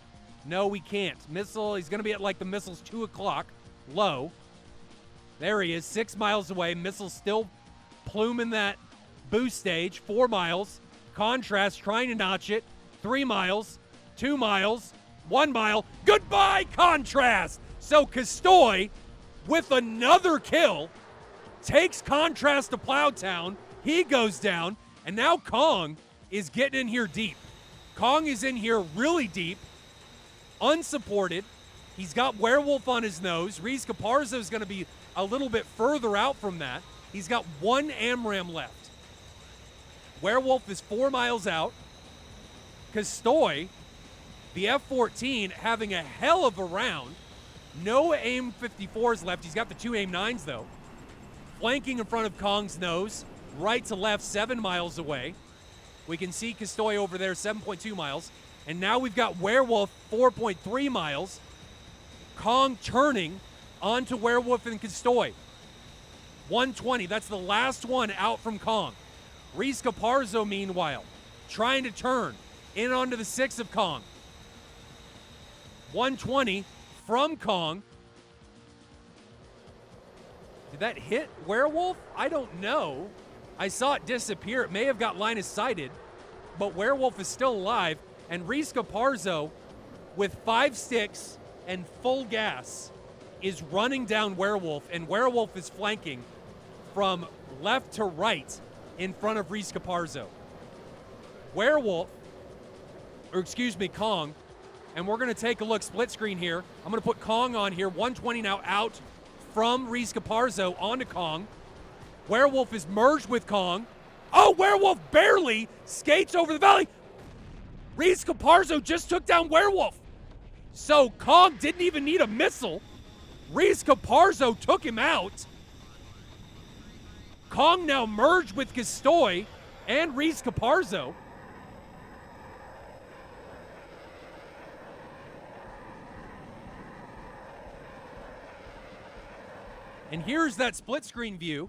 No, we can't. Missile, he's going to be at like the missile's 2 o'clock, low. There he is, 6 miles away. Missile still pluming that boost stage, 4 miles. Contrast trying to notch it, 3 miles, 2 miles, 1 mile. Goodbye, Contrast! So Castoy, with another kill, takes Contrast to Plowtown. He goes down, and now Kong is getting in here deep. Kong is in here really deep, unsupported. He's got Werewolf on his nose. Reese Caparzo is going to be a little bit further out from that. He's got 1 AMRAAM left. Werewolf is 4 miles out. Castoy, the F-14, having a hell of a round. No AIM-54s left. He's got the 2 AIM-9s, though. Flanking in front of Kong's nose, right to left, 7 miles away. We can see Castoy over there, 7.2 miles. And now we've got Werewolf, 4.3 miles. Kong turning onto Werewolf and Castoy. 120, that's the last one out from Kong. Reese Caparzo, meanwhile, trying to turn in onto the 6 of Kong. 120 from Kong. Did that hit Werewolf? I don't know. I saw it disappear. It may have got line of sighted, but Werewolf is still alive. And Reese Caparzo, with 5 sticks and full gas, is running down Werewolf, and Werewolf is flanking from left to right in front of Reese Caparzo. Kong, and we're going to take a look, split screen here. I'm going to put Kong on here, 120 now out from Reese Caparzo onto Kong. Werewolf is merged with Kong. Oh, Werewolf barely skates over the valley. Reese Caparzo just took down Werewolf. So Kong didn't even need a missile. Reese Caparzo took him out. Kong now merged with Castoy and Reese Caparzo. And here's that split screen view.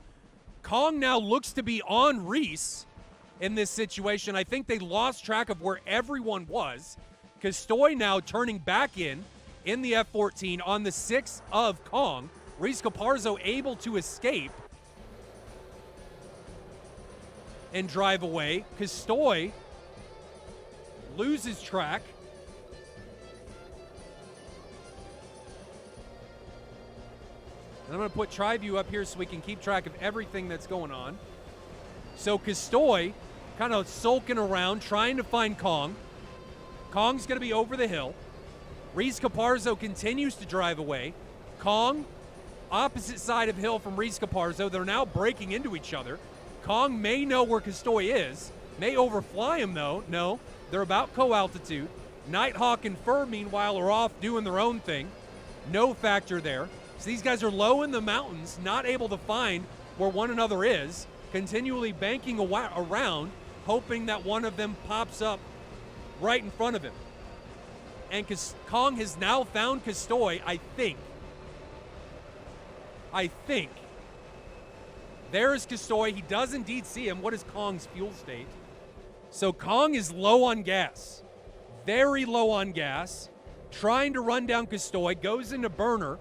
Kong now looks to be on Reese in this situation. I think they lost track of where everyone was. Castoy now turning back in the F-14 on the 6 of Kong. Reese Caparzo able to escape and drive away. Castoy loses track. And I'm going to put TriView up here so we can keep track of everything that's going on. So Castoy kind of sulking around, trying to find Kong. Kong's going to be over the hill. Reese Caparzo continues to drive away. Kong, opposite side of hill from Reese Caparzo. They're now breaking into each other. Kong may know where Castoy is. May overfly him, though. No, they're about co-altitude. Nighthawk and Fur, meanwhile, are off doing their own thing. No factor there. So these guys are low in the mountains, not able to find where one another is, continually banking around, hoping that one of them pops up right in front of him. And Kong has now found Kastoy, I think. There is Kastoy. He does indeed see him. What is Kong's fuel state? So Kong is low on gas. Very low on gas. Trying to run down Kastoy. Goes into burner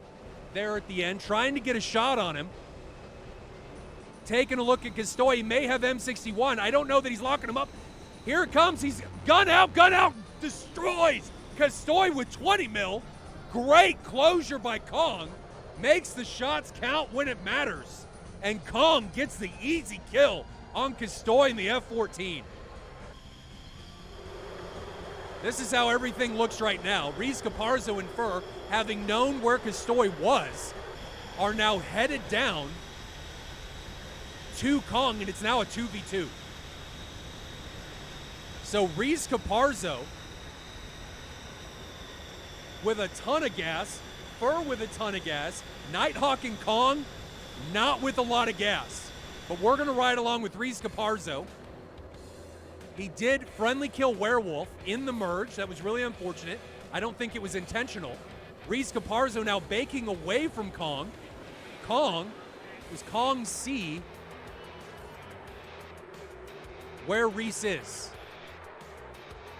there at the end. Trying to get a shot on him. Taking a look at Kastoy. He may have M61. I don't know that he's locking him up. Here it comes. He's gun out. Destroys Kastoy with 20 mil. Great closure by Kong. Makes the shots count when it matters. And Kong gets the easy kill on Kastoy in the F-14. This is how everything looks right now. Reese Caparzo and Fur, having known where Kastoy was, are now headed down to Kong, and it's now a 2v2. So Reese Caparzo with a ton of gas, Fur with a ton of gas, Nighthawk and Kong not with a lot of gas. But we're going to ride along with Reese Caparzo. He did friendly kill Werewolf in the merge. That was really unfortunate. I don't think it was intentional. Reese Caparzo now baking away from Kong. Was Kong see where Reese is?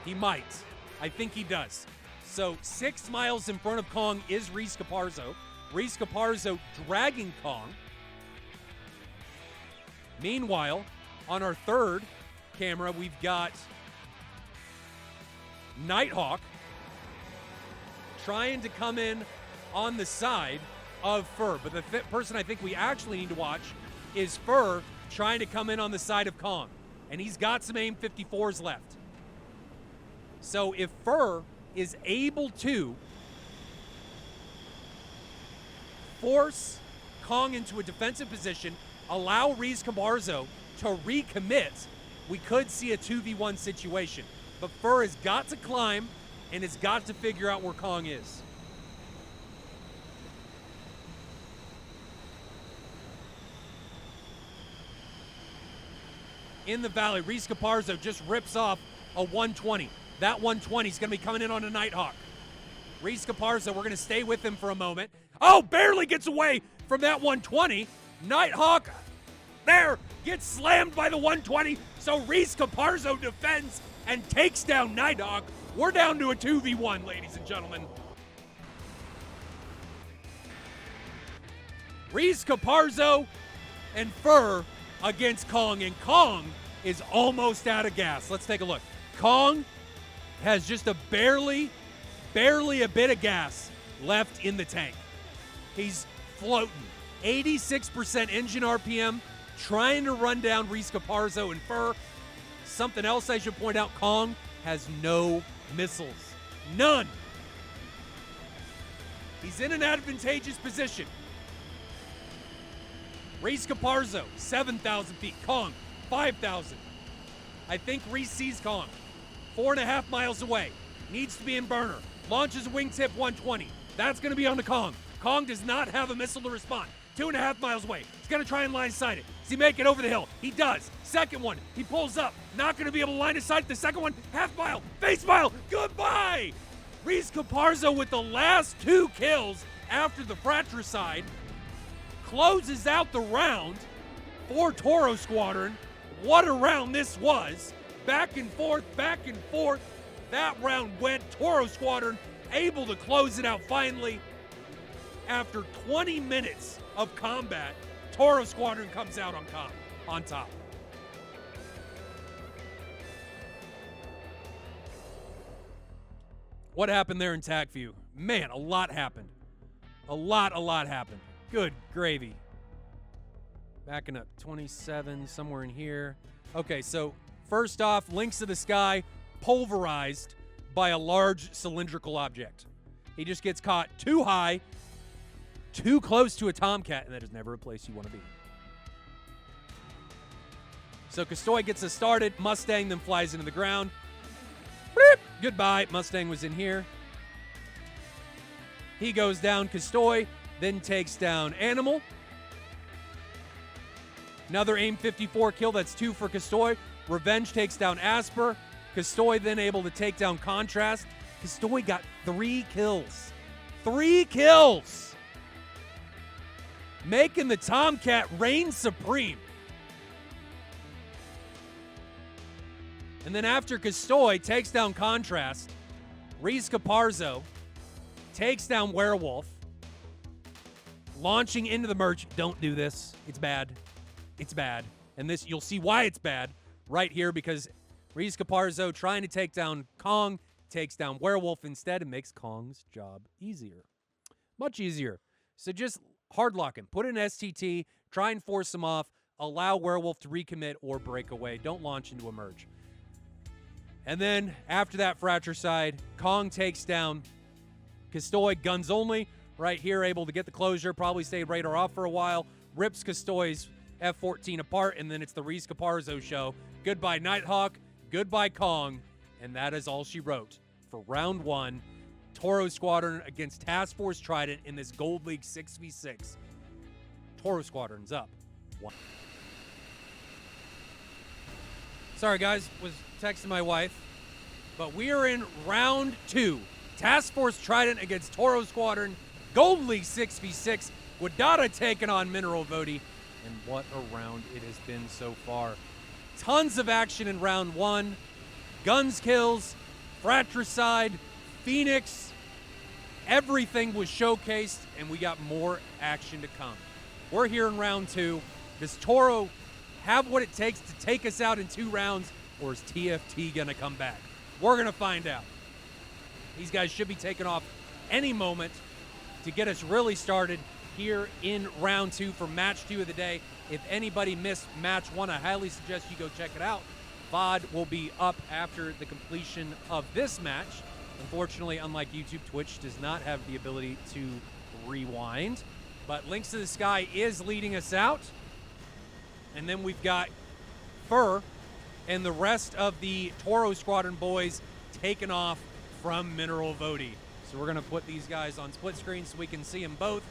He might. I think he does. So 6 miles in front of Kong is Reese Caparzo. Reese Caparzo dragging Kong. Meanwhile, on our third camera, we've got Nighthawk trying to come in on the side of Fur. But the person I think we actually need to watch is Fur trying to come in on the side of Kong. And he's got some AIM 54s left. So if Fur is able to force Kong into a defensive position, allow Reese Caparzo to recommit, we could see a 2v1 situation. But Fur has got to climb and has got to figure out where Kong is. In the valley, Reese Caparzo just rips off a 120. That 120 is going to be coming in on a Nighthawk. Reese Caparzo, we're going to stay with him for a moment. Oh, barely gets away from that 120. Nighthawk, there, gets slammed by the 120. So Reese Caparzo defends and takes down Nighthawk. We're down to a 2v1, ladies and gentlemen. Reese Caparzo and Fur against Kong, and Kong is almost out of gas. Let's take a look. Kong has just barely a bit of gas left in the tank. He's floating. 86% engine RPM, trying to run down Reese Caparzo and Fur. Something else I should point out, Kong has no missiles. None. He's in an advantageous position. Reese Caparzo, 7,000 feet. Kong, 5,000. I think Reese sees Kong. 4.5 miles away. Needs to be in burner. Launches a wingtip 120. That's going to be on the Kong. Kong does not have a missile to respond. 2.5 miles away. He's going to try and line sight it. Does he make it over the hill? He does. Second one. He pulls up. Not going to be able to line of sight. The second one, half mile. Face mile. Goodbye. Reese Caparzo with the last 2 kills after the fratricide closes out the round for Toro Squadron. What a round this was. Back and forth, back and forth. That round went. Toro Squadron able to close it out finally. After 20 minutes of combat, Toro Squadron comes out on top. What happened there in TAC View? Man, a lot happened. A lot happened. Good gravy. Backing up 27, somewhere in here. Okay, so first off, Links to the Sky pulverized by a large cylindrical object. He just gets caught too high, too close to a Tomcat, and that is never a place you want to be. So Kastoy gets us started. Mustang then flies into the ground. Beep. Goodbye. Mustang was in here. He goes down. Kastoy then takes down Animal. Another AIM 54 kill. That's 2 for Kastoy. Revenge takes down Asper. Kastoy then able to take down Contrast. Custoy got 3 kills. 3 kills! Making the Tomcat reign supreme. And then after Custoy takes down Contrast, Reese Caparzo takes down Werewolf, launching into the merge. Don't do this. It's bad. It's bad. And this, you'll see why it's bad right here, because Reese Caparzo trying to take down Kong, takes down Werewolf instead and makes Kong's job easier. Much easier. So just hard lock him. Put an STT, try and force him off, allow Werewolf to recommit or break away. Don't launch into a merge. And then after that fratricide, Kong takes down Custoy, guns only. Right here, able to get the closure. Probably stayed radar off for a while. Rips Custoy's F-14 apart, and then it's the Reese Caparzo show. Goodbye, Nighthawk. Goodbye, Kong. And that is all she wrote for round 1. Toro Squadron against Task Force Trident in this Gold League 6v6. Toro Squadron's up 1. Sorry, guys. Was texting my wife. But we are in round 2. Task Force Trident against Toro Squadron. Gold League 6v6. Guadada taking on Mineral Voti. And what a round it has been so far. Tons of action in round 1. Guns kills, fratricide, Phoenix. Everything was showcased, and we got more action to come. We're here in round 2. Does Toro have what it takes to take us out in 2 rounds, or is TFT going to come back? We're going to find out. These guys should be taking off any moment to get us really started here in round 2 for match 2 of the day. If anybody missed match 1, I highly suggest you go check it out. VOD will be up after the completion of this match. Unfortunately, unlike YouTube, Twitch does not have the ability to rewind. But Links to the Sky is leading us out. And then we've got Fur and the rest of the Toro Squadron boys taken off from Mineral Voti. So we're going to put these guys on split screen so we can see them both.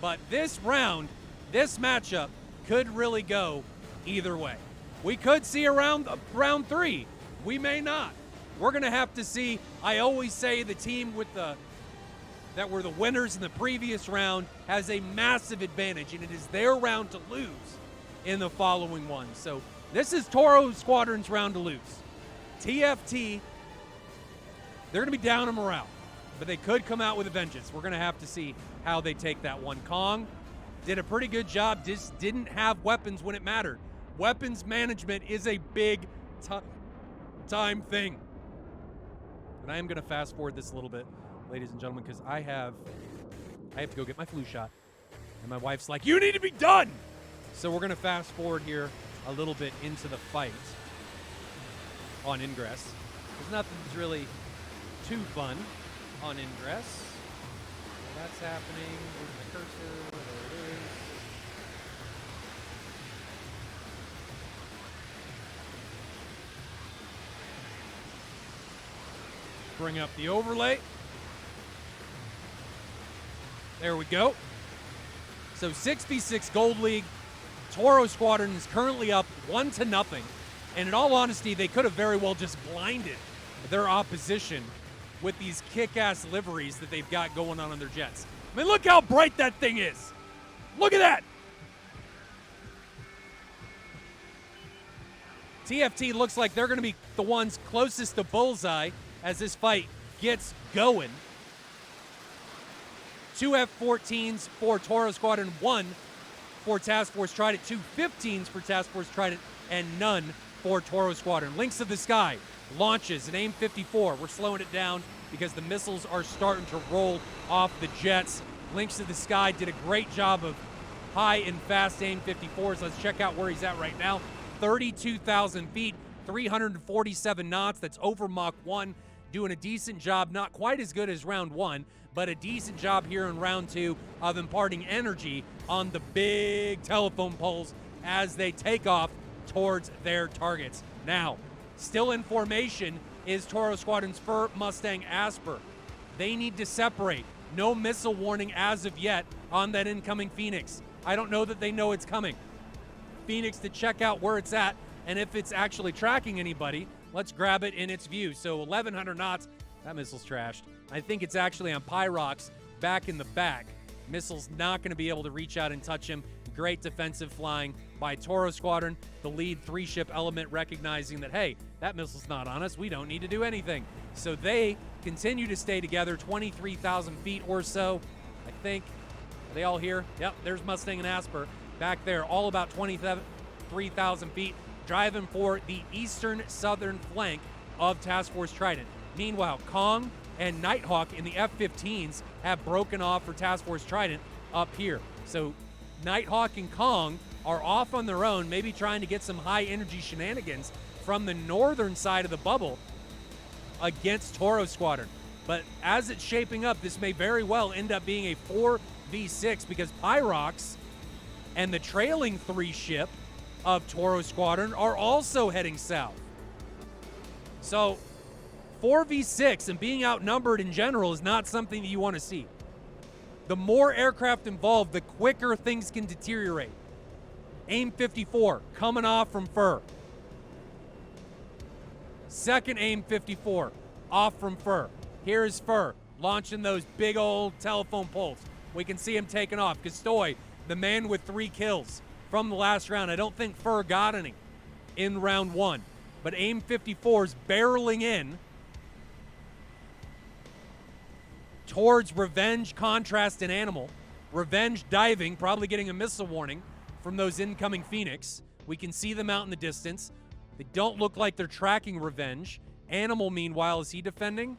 But this round, this matchup could really go either way. We could see around round 3. We may not. We're going to have to see. I always say the team with that were the winners in the previous round has a massive advantage, and it is their round to lose in the following one. So this is Toro Squadron's round to lose. TFT, they're going to be down on morale, but they could come out with a vengeance. We're going to have to see how they take that one. Kong did a pretty good job, just didn't have weapons when it mattered. Weapons management is a big time thing. And I am going to fast forward this a little bit, ladies and gentlemen, because I have to go get my flu shot. And my wife's like, you need to be done! So we're going to fast forward here a little bit into the fight on Ingress. There's nothing that's really too fun on Ingress. That's happening. Where's my cursor? There it is. Bring up the overlay. There we go. So 6v6 Gold League. Toro Squadron is currently up 1-0. And in all honesty, they could have very well just blinded their opposition with these kick-ass liveries that they've got going on their jets. I mean, look how bright that thing is. Look at that. TFT looks like they're going to be the ones closest to bullseye as this fight gets going. 2 F-14s for Toro Squadron, 1 for Task Force Trident, 2 15s for Task Force Trident, and none for Toro Squadron. Links of the Sky launches an AIM-54. We're slowing it down because the missiles are starting to roll off the jets. Links of the Sky did a great job of high and fast AIM-54s. Let's check out where he's at right now. 32,000 feet, 347 knots. That's over Mach 1. Doing a decent job, not quite as good as round 1, but a decent job here in round 2 of imparting energy on the big telephone poles as they take off towards their targets. Now, still in formation is Toro Squadron's Fur, Mustang, Asper. They need to separate. No missile warning as of yet on that incoming Phoenix. I don't know that they know it's coming. Phoenix to check out where it's at, and if it's actually tracking anybody, let's grab it in its view. So 1,100 knots, That missile's trashed. I think it's actually on Pyrox back in the back. Missile's not going to be able to reach out and touch him. Great defensive flying by Toro Squadron. The lead 3-ship element recognizing that, hey, that missile's not on us. We don't need to do anything. So they continue to stay together 23,000 feet or so. I think. Are they all here? Yep, there's Mustang and Asper back there, all about 23,000 feet, driving for the eastern southern flank of Task Force Trident. Meanwhile, Kong and Nighthawk in the F-15s have broken off for Task Force Trident up here. So Nighthawk and Kong are off on their own, maybe trying to get some high energy shenanigans from the northern side of the bubble against Toro Squadron. But as it's shaping up, this may very well end up being a 4v6 because Pyrox and the trailing 3-ship of Toro Squadron are also heading south. So 4v6 and being outnumbered in general is not something that you want to see. The more aircraft involved, the quicker things can deteriorate. AIM-54 coming off from Fur. Second AIM-54 off from Fur. Here's Fur launching those big old telephone poles. We can see him taking off. Castoy, the man with 3 kills from the last round. I don't think Fur got any in round 1, but AIM-54's barreling in towards Revenge, Contrast, and Animal. Revenge diving, probably getting a missile warning from those incoming Phoenix. We can see them out in the distance. They don't look like they're tracking Revenge. Animal, meanwhile, is he defending?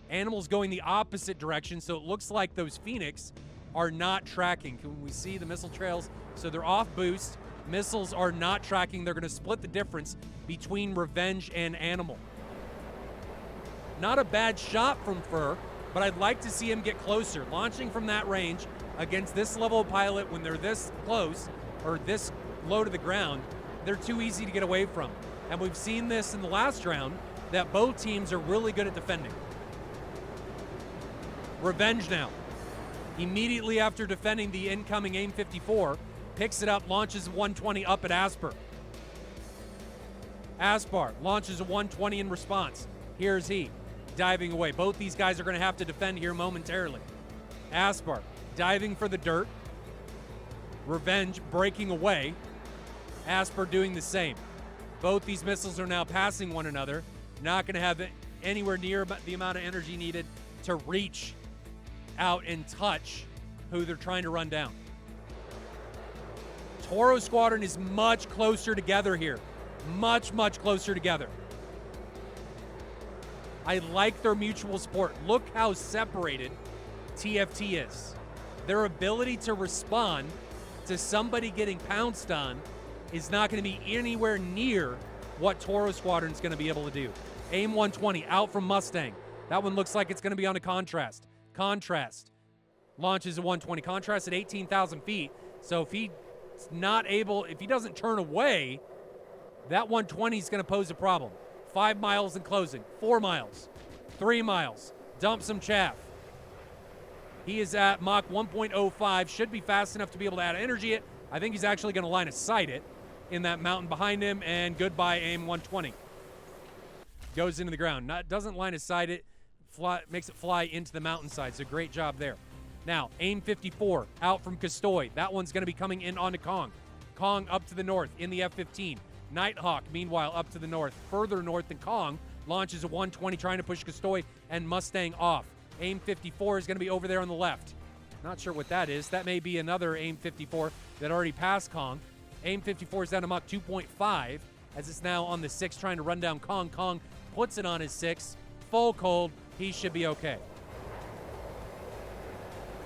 Animal's going the opposite direction, so it looks like those Phoenix are not tracking. Can we see the missile trails? So they're off boost. Missiles are not tracking. They're going to split the difference between Revenge and Animal. Not a bad shot from Fur, but I'd like to see him get closer. Launching from that range against this level of pilot when they're this close or this low to the ground, they're too easy to get away from. And we've seen this in the last round that both teams are really good at defending. Revenge now. Immediately after defending the incoming AIM-54, picks it up, launches a 120 up at Asper. Aspar launches a 120 in response. Here's he, diving away. Both these guys are going to have to defend here momentarily. Aspar diving for the dirt. Revenge breaking away. Asper doing the same. Both these missiles are now passing one another. Not going to have anywhere near the amount of energy needed to reach out and touch who they're trying to run down. Toro Squadron is much closer together here. Much, much closer together. I like their mutual support. Look how separated TFT is. Their ability to respond to somebody getting pounced on is not going to be anywhere near what Toro Squadron is going to be able to do. AIM-120 out from Mustang. That one looks like it's going to be on a Contrast. Contrast launches a 120. Contrast at 18,000 feet. So if he doesn't turn away, that 120 is going to pose a problem. 5 miles in closing, 4 miles, 3 miles, dump some chaff. He is at Mach 1.05, should be fast enough to be able to add energy it. I think he's actually going to line of sight it in that mountain behind him, and goodbye AIM-120. Goes into the ground. Doesn't line of sight it, makes it fly into the mountainside, so great job there. Now, AIM-54 out from Castoy. That one's going to be coming in onto Kong. Kong up to the north in the F-15. Nighthawk, meanwhile, up to the north, further north than Kong, launches a 120 trying to push Castoy and Mustang off. AIM-54 is going to be over there on the left. Not sure what that is. That may be another AIM-54 that already passed Kong. AIM-54 is down to Mach 2.5 as it's now on the 6 trying to run down Kong. Kong puts it on his 6. Full cold. He should be okay.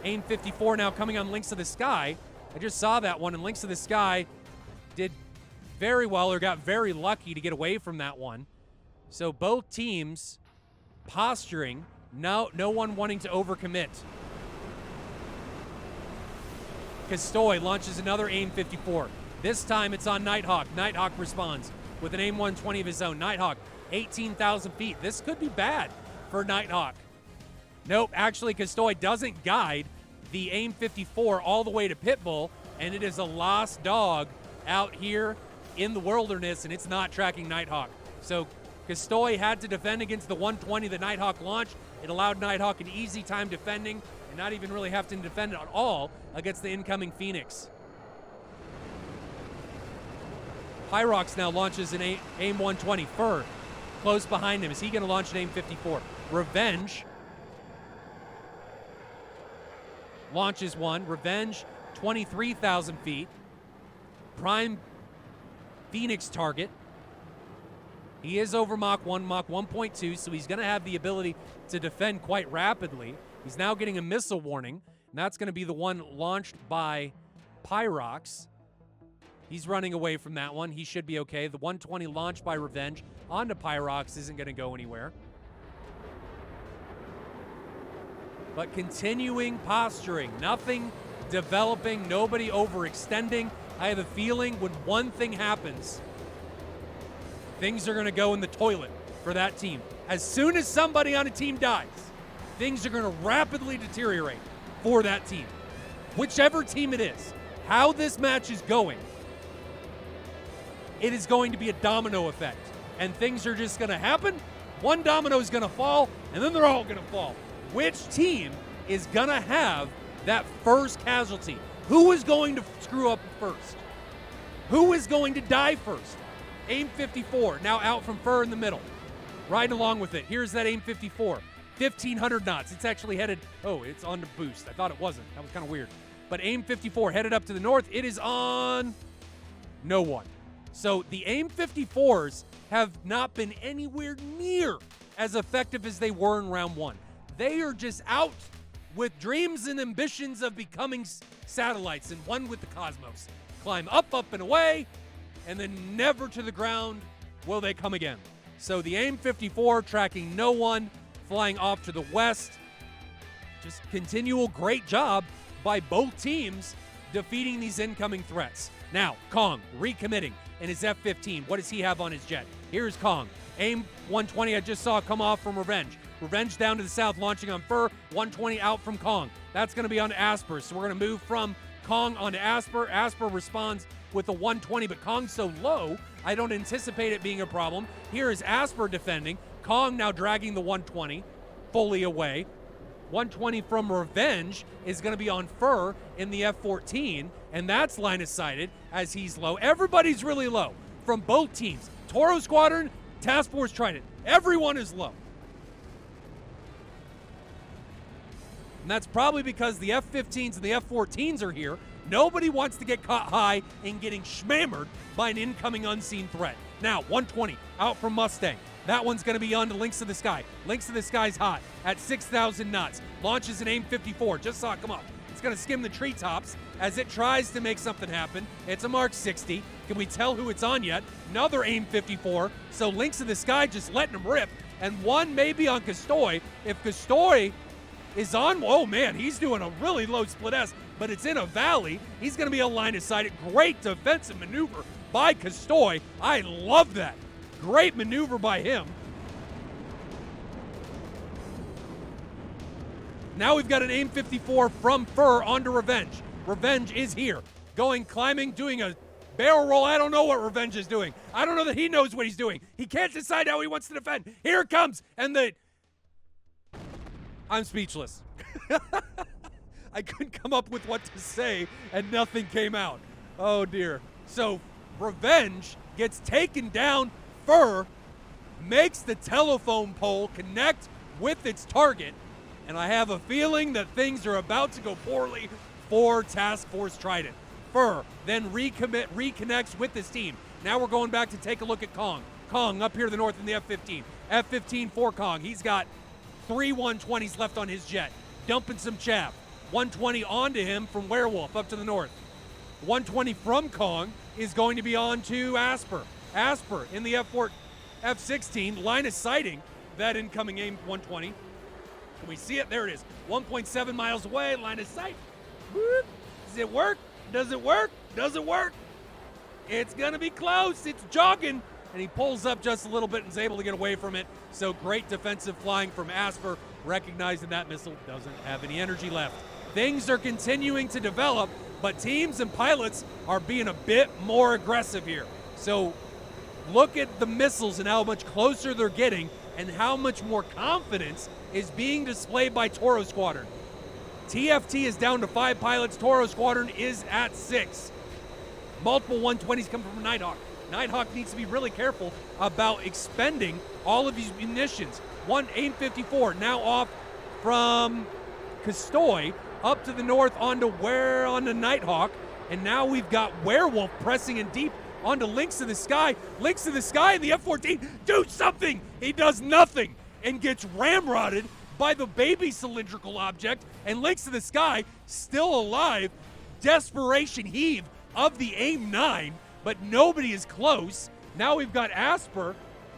AIM-54 now coming on Links of the Sky. I just saw that one, and Links of the Sky did very well or got very lucky to get away from that one. So both teams posturing, no one wanting to overcommit. Castoy launches another AIM-54. This time it's on Nighthawk. Nighthawk responds with an AIM-120 of his own. Nighthawk, 18,000 feet. This could be bad for Nighthawk. Nope, actually Castoy doesn't guide the AIM-54 all the way to Pitbull, and it is a lost dog out here in the wilderness, and it's not tracking Nighthawk. So Castoy had to defend against the 120 that Nighthawk launched. It allowed Nighthawk an easy time defending and not even really having to defend at all against the incoming Phoenix. Pyrox now launches an AIM 120. Fur close behind him. Is he going to launch an AIM 54? Revenge launches one. Revenge, 23,000 feet. Prime Phoenix target. He is over Mach 1, Mach 1.2, so he's going to have the ability to defend quite rapidly. He's now getting a missile warning, and that's going to be the one launched by Pyrox. He's running away from that one. He should be okay. The 120 launched by Revenge onto Pyrox isn't going to go anywhere. But continuing posturing, nothing developing, nobody overextending. I have a feeling when one thing happens, things are going to go in the toilet for that team. As soon as somebody on a team dies, things are going to rapidly deteriorate for that team. Whichever team it is, how this match is going, it is going to be a domino effect. And things are just going to happen. One domino is going to fall, and then they're all going to fall. Which team is going to have that first casualty? Who is going to screw up first? Who is going to die first? AIM 54, now out from Fur in the middle. Riding along with it. Here's that AIM 54. 1,500 knots. It's actually headed, oh, it's on the boost. I thought it wasn't. That was kind of weird. But AIM 54 headed up to the north. It is on no one. So the AIM 54s have not been anywhere near as effective as they were in round one. They are just out with dreams and ambitions of becoming satellites and one with the cosmos. Climb up, up, and away, and then never to the ground will they come again. So the AIM 54 tracking no one, flying off to the west. Just continual great job by both teams defeating these incoming threats. Now, Kong recommitting in his F-15. What does he have on his jet? Here's Kong. AIM 120 I just saw come off from Revenge. Revenge down to the south, launching on Fur. 120 out from Kong. That's going to be on Asper. So we're going to move from Kong onto Asper. Asper responds with a 120, but Kong's so low, I don't anticipate it being a problem. Here is Asper defending. Kong now dragging the 120 fully away. 120 from Revenge is going to be on Fur in the F-14, and that's line of sighted as he's low. Everybody's really low from both teams. Toro Squadron, Task Force Trident. Everyone is low. And that's probably because the F-15s and the F-14s are here. Nobody wants to get caught high in getting schmammered by an incoming unseen threat. Now, 120 out from Mustang. That one's going to be on to Links to the Sky. Links to the Sky's hot at 6,000 knots. Launches an AIM 54. Just saw it come up. It's going to skim the treetops as it tries to make something happen. It's a Mark 60. Can we tell who it's on yet? Another AIM 54. So Links to the Sky just letting them rip. And one may be on Castoy. If Castoy is on, oh man, he's doing a really low split S, but it's in a valley. He's going to be a line of sight. Great defensive maneuver by Castoy. I love that. Great maneuver by him. Now we've got an AIM 54 from Fur onto Revenge. Revenge is here. Going, climbing, doing a barrel roll. I don't know what Revenge is doing. I don't know that he knows what he's doing. He can't decide how he wants to defend. Here it comes. And I'm speechless. I couldn't come up with what to say, and nothing came out. Oh, dear. So Revenge gets taken down. Fur makes the telephone pole connect with its target, and I have a feeling that things are about to go poorly for Task Force Trident. Fur then reconnects with this team. Now we're going back to take a look at Kong. Kong up here to the north in the F-15. F-15 for Kong. He's got 3 120s left on his jet, dumping some chaff. 120 onto him from Werewolf up to the north. 120 from Kong is going to be on to Asper. Asper in the F-16, line of sighting that incoming AIM 120. Can we see it? There it is. 1.7 miles away, line of sight. Whoop. Does it work? Does it work? Does it work? It's going to be close. It's jogging. And he pulls up just a little bit and is able to get away from it. So great defensive flying from Asper, recognizing that missile doesn't have any energy left. Things are continuing to develop, but teams and pilots are being a bit more aggressive here. So Look at the missiles and how much closer they're getting and how much more confidence is being displayed by Toro Squadron. TFT is down to 5 pilots. Toro Squadron is at 6. Multiple 120s coming from Nighthawk. Nighthawk needs to be really careful about expending all of these munitions. One AIM-54 now off from Castoy up to the north onto Nighthawk. And now we've got Werewolf pressing in deep onto Lynx in the Sky. Lynx in the Sky and the F-14, do something! He does nothing and gets ramrodded by the baby cylindrical object, and Lynx in the Sky still alive. Desperation heave of the AIM-9, but nobody is close. Now we've got Asper.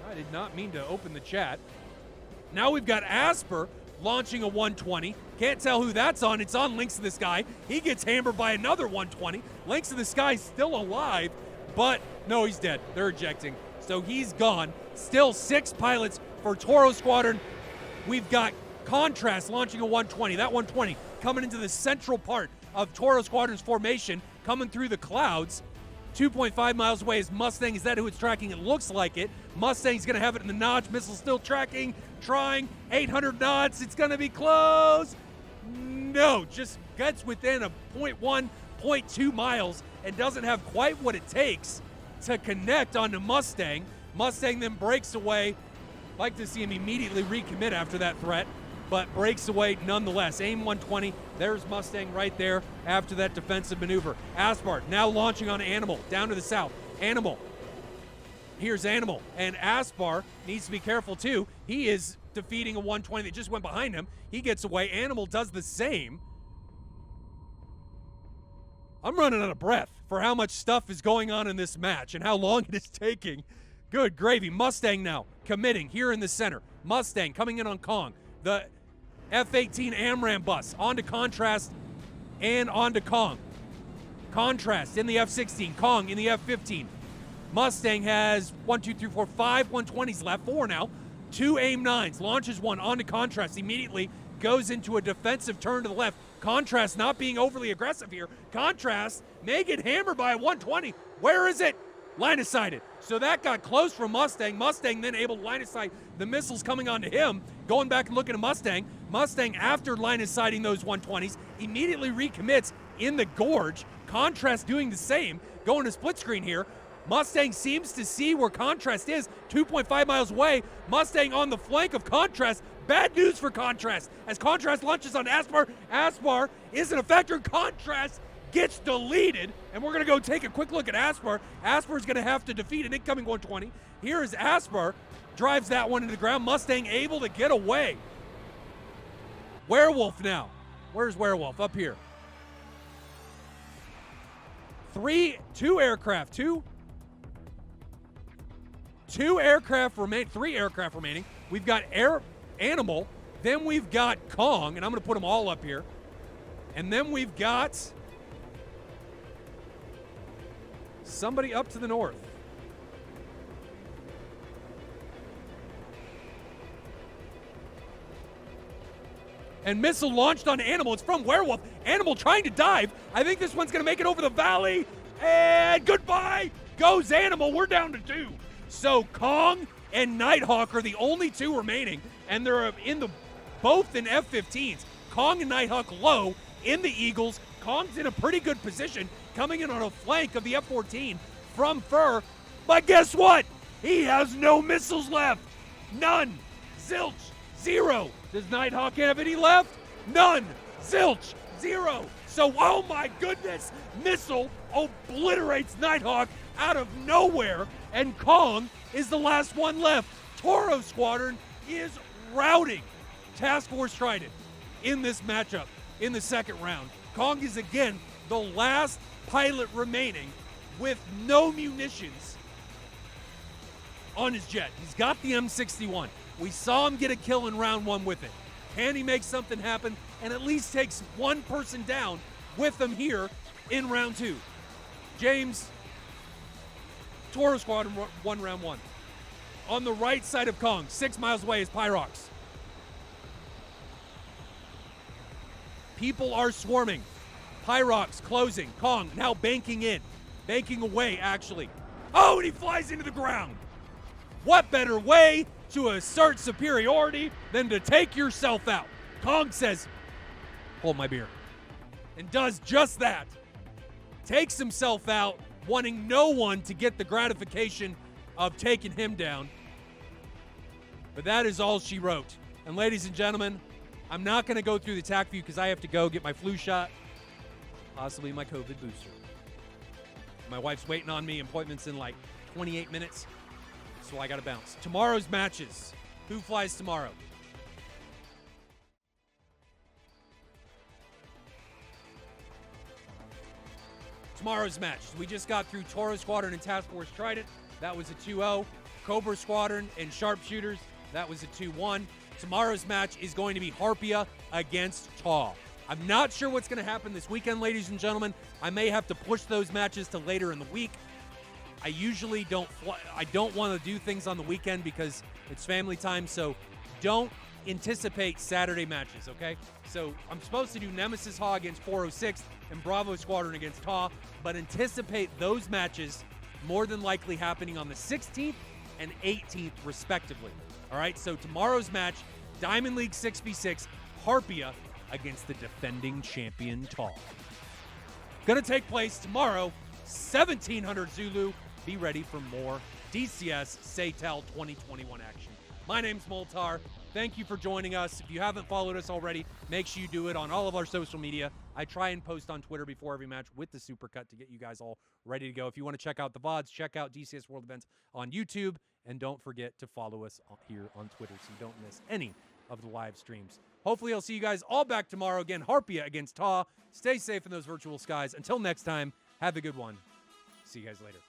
I did not mean to open the chat. Now we've got Asper launching a 120. Can't tell who that's on. It's on Lynx in the Sky. He gets hammered by another 120. Lynx in the Sky still alive, but no, he's dead. They're ejecting. So he's gone. Still 6 pilots for Toro Squadron. We've got Contrast launching a 120. That 120 coming into the central part of Toro Squadron's formation, coming through the clouds. 2.5 miles away is Mustang. Is that who it's tracking? It looks like it. Mustang's going to have it in the notch. Missile still tracking, trying. 800 knots. It's going to be close. No, just gets within a 0.1, 0.2 miles and doesn't have quite what it takes to connect onto Mustang. Mustang then breaks away. Like to see him immediately recommit after that threat, but breaks away nonetheless. AIM 120, there's Mustang right there after that defensive maneuver. Aspar now launching on Animal, down to the south. Animal, here's Animal, and Aspar needs to be careful too. He is defeating a 120 that just went behind him. He gets away, Animal does the same. I'm running out of breath for how much stuff is going on in this match and how long it is taking. Good gravy. Mustang now committing here in the center. Mustang coming in on Kong. The F-18 AMRAAM bus onto Contrast and onto Kong. Contrast in the F-16. Kong in the F-15. Mustang has 5 120s left. 4 now. 2 AIM-9s. Launches one onto Contrast. Immediately goes into a defensive turn to the left. Contrast not being overly aggressive here. Contrast may get hammered by a 120. Where is it? Line of sighted. So that got close from Mustang. Mustang then able to line of sight the missiles coming onto him. Going back and looking at Mustang. Mustang, after line of sighting those 120s, immediately recommits in the gorge. Contrast doing the same. Going to split screen here. Mustang seems to see where Contrast is. 2.5 miles away. Mustang on the flank of Contrast. Bad news for Contrast. As Contrast launches on Aspar. Aspar isn't a factor. Contrast gets deleted, and we're going to go take a quick look at Aspar. Aspar's going to have to defeat an incoming 120. Here is Aspar, drives that one into the ground. Mustang able to get away. Werewolf now. Where's Werewolf? Up here. 3 aircraft remaining. We've got Animal, then we've got Kong, and I'm going to put them all up here. And then we've got somebody up to the north. And missile launched on Animal. It's from Werewolf. Animal trying to dive. I think this one's going to make it over the valley. And goodbye goes Animal. We're down to 2. So Kong and Nighthawk are the only 2 remaining. And they're both in F-15s. Kong and Nighthawk low in the Eagles. Kong's in a pretty good position, coming in on a flank of the F-14 from Fur. But guess what? He has no missiles left. None. Zilch. 0. Does Nighthawk have any left? None. Zilch. 0. So, oh my goodness, missile obliterates Nighthawk out of nowhere, and Kong is the last one left. Toro Squadron is routing Task Force Trident in this matchup in the second round. Kong is again the last pilot remaining with no munitions on his jet. He's got the M61. We saw him get a kill in round 1 with it. Can he make something happen and at least takes one person down with him here in round 2? James, Toro Squadron won round 1. On the right side of Kong, 6 miles away, is Pyrox. People are swarming. Pyrox closing. Kong now banking in. Banking away, actually. Oh, and he flies into the ground. What better way to assert superiority than to take yourself out? Kong says, hold my beer. And does just that. Takes himself out, wanting no one to get the gratification of taking him down. But that is all she wrote. And ladies and gentlemen, I'm not going to go through the TAC view because I have to go get my flu shot, possibly my COVID booster. My wife's waiting on me. Appointment's in like 28 minutes, so I got to bounce. Tomorrow's matches. Who flies tomorrow? Tomorrow's match. We just got through Toro Squadron and Task Force Trident. That was a 2-0. Cobra Squadron and Sharpshooters. That was a 2-1. Tomorrow's match is going to be Harpia against Taw. I'm not sure what's going to happen this weekend, ladies and gentlemen. I may have to push those matches to later in the week. I usually don't want to do things on the weekend because it's family time, so don't anticipate Saturday matches, okay? So I'm supposed to do Nemesis Haw against 406 and Bravo Squadron against Taw, but anticipate those matches more than likely happening on the 16th and 18th, respectively. All right, so tomorrow's match, Diamond League 6v6, Harpia against the defending champion Taw. Gonna take place tomorrow, 1700 Zulu. Be ready for more DCS SATAL 2021 action. My name's Moltar. Thank you for joining us. If you haven't followed us already, make sure you do it on all of our social media. I try and post on Twitter before every match with the supercut to get you guys all ready to go. If you want to check out the VODs, check out DCS World Events on YouTube. And don't forget to follow us here on Twitter so you don't miss any of the live streams. Hopefully I'll see you guys all back tomorrow. Again, Harpia against Taw. Stay safe in those virtual skies. Until next time, have a good one. See you guys later.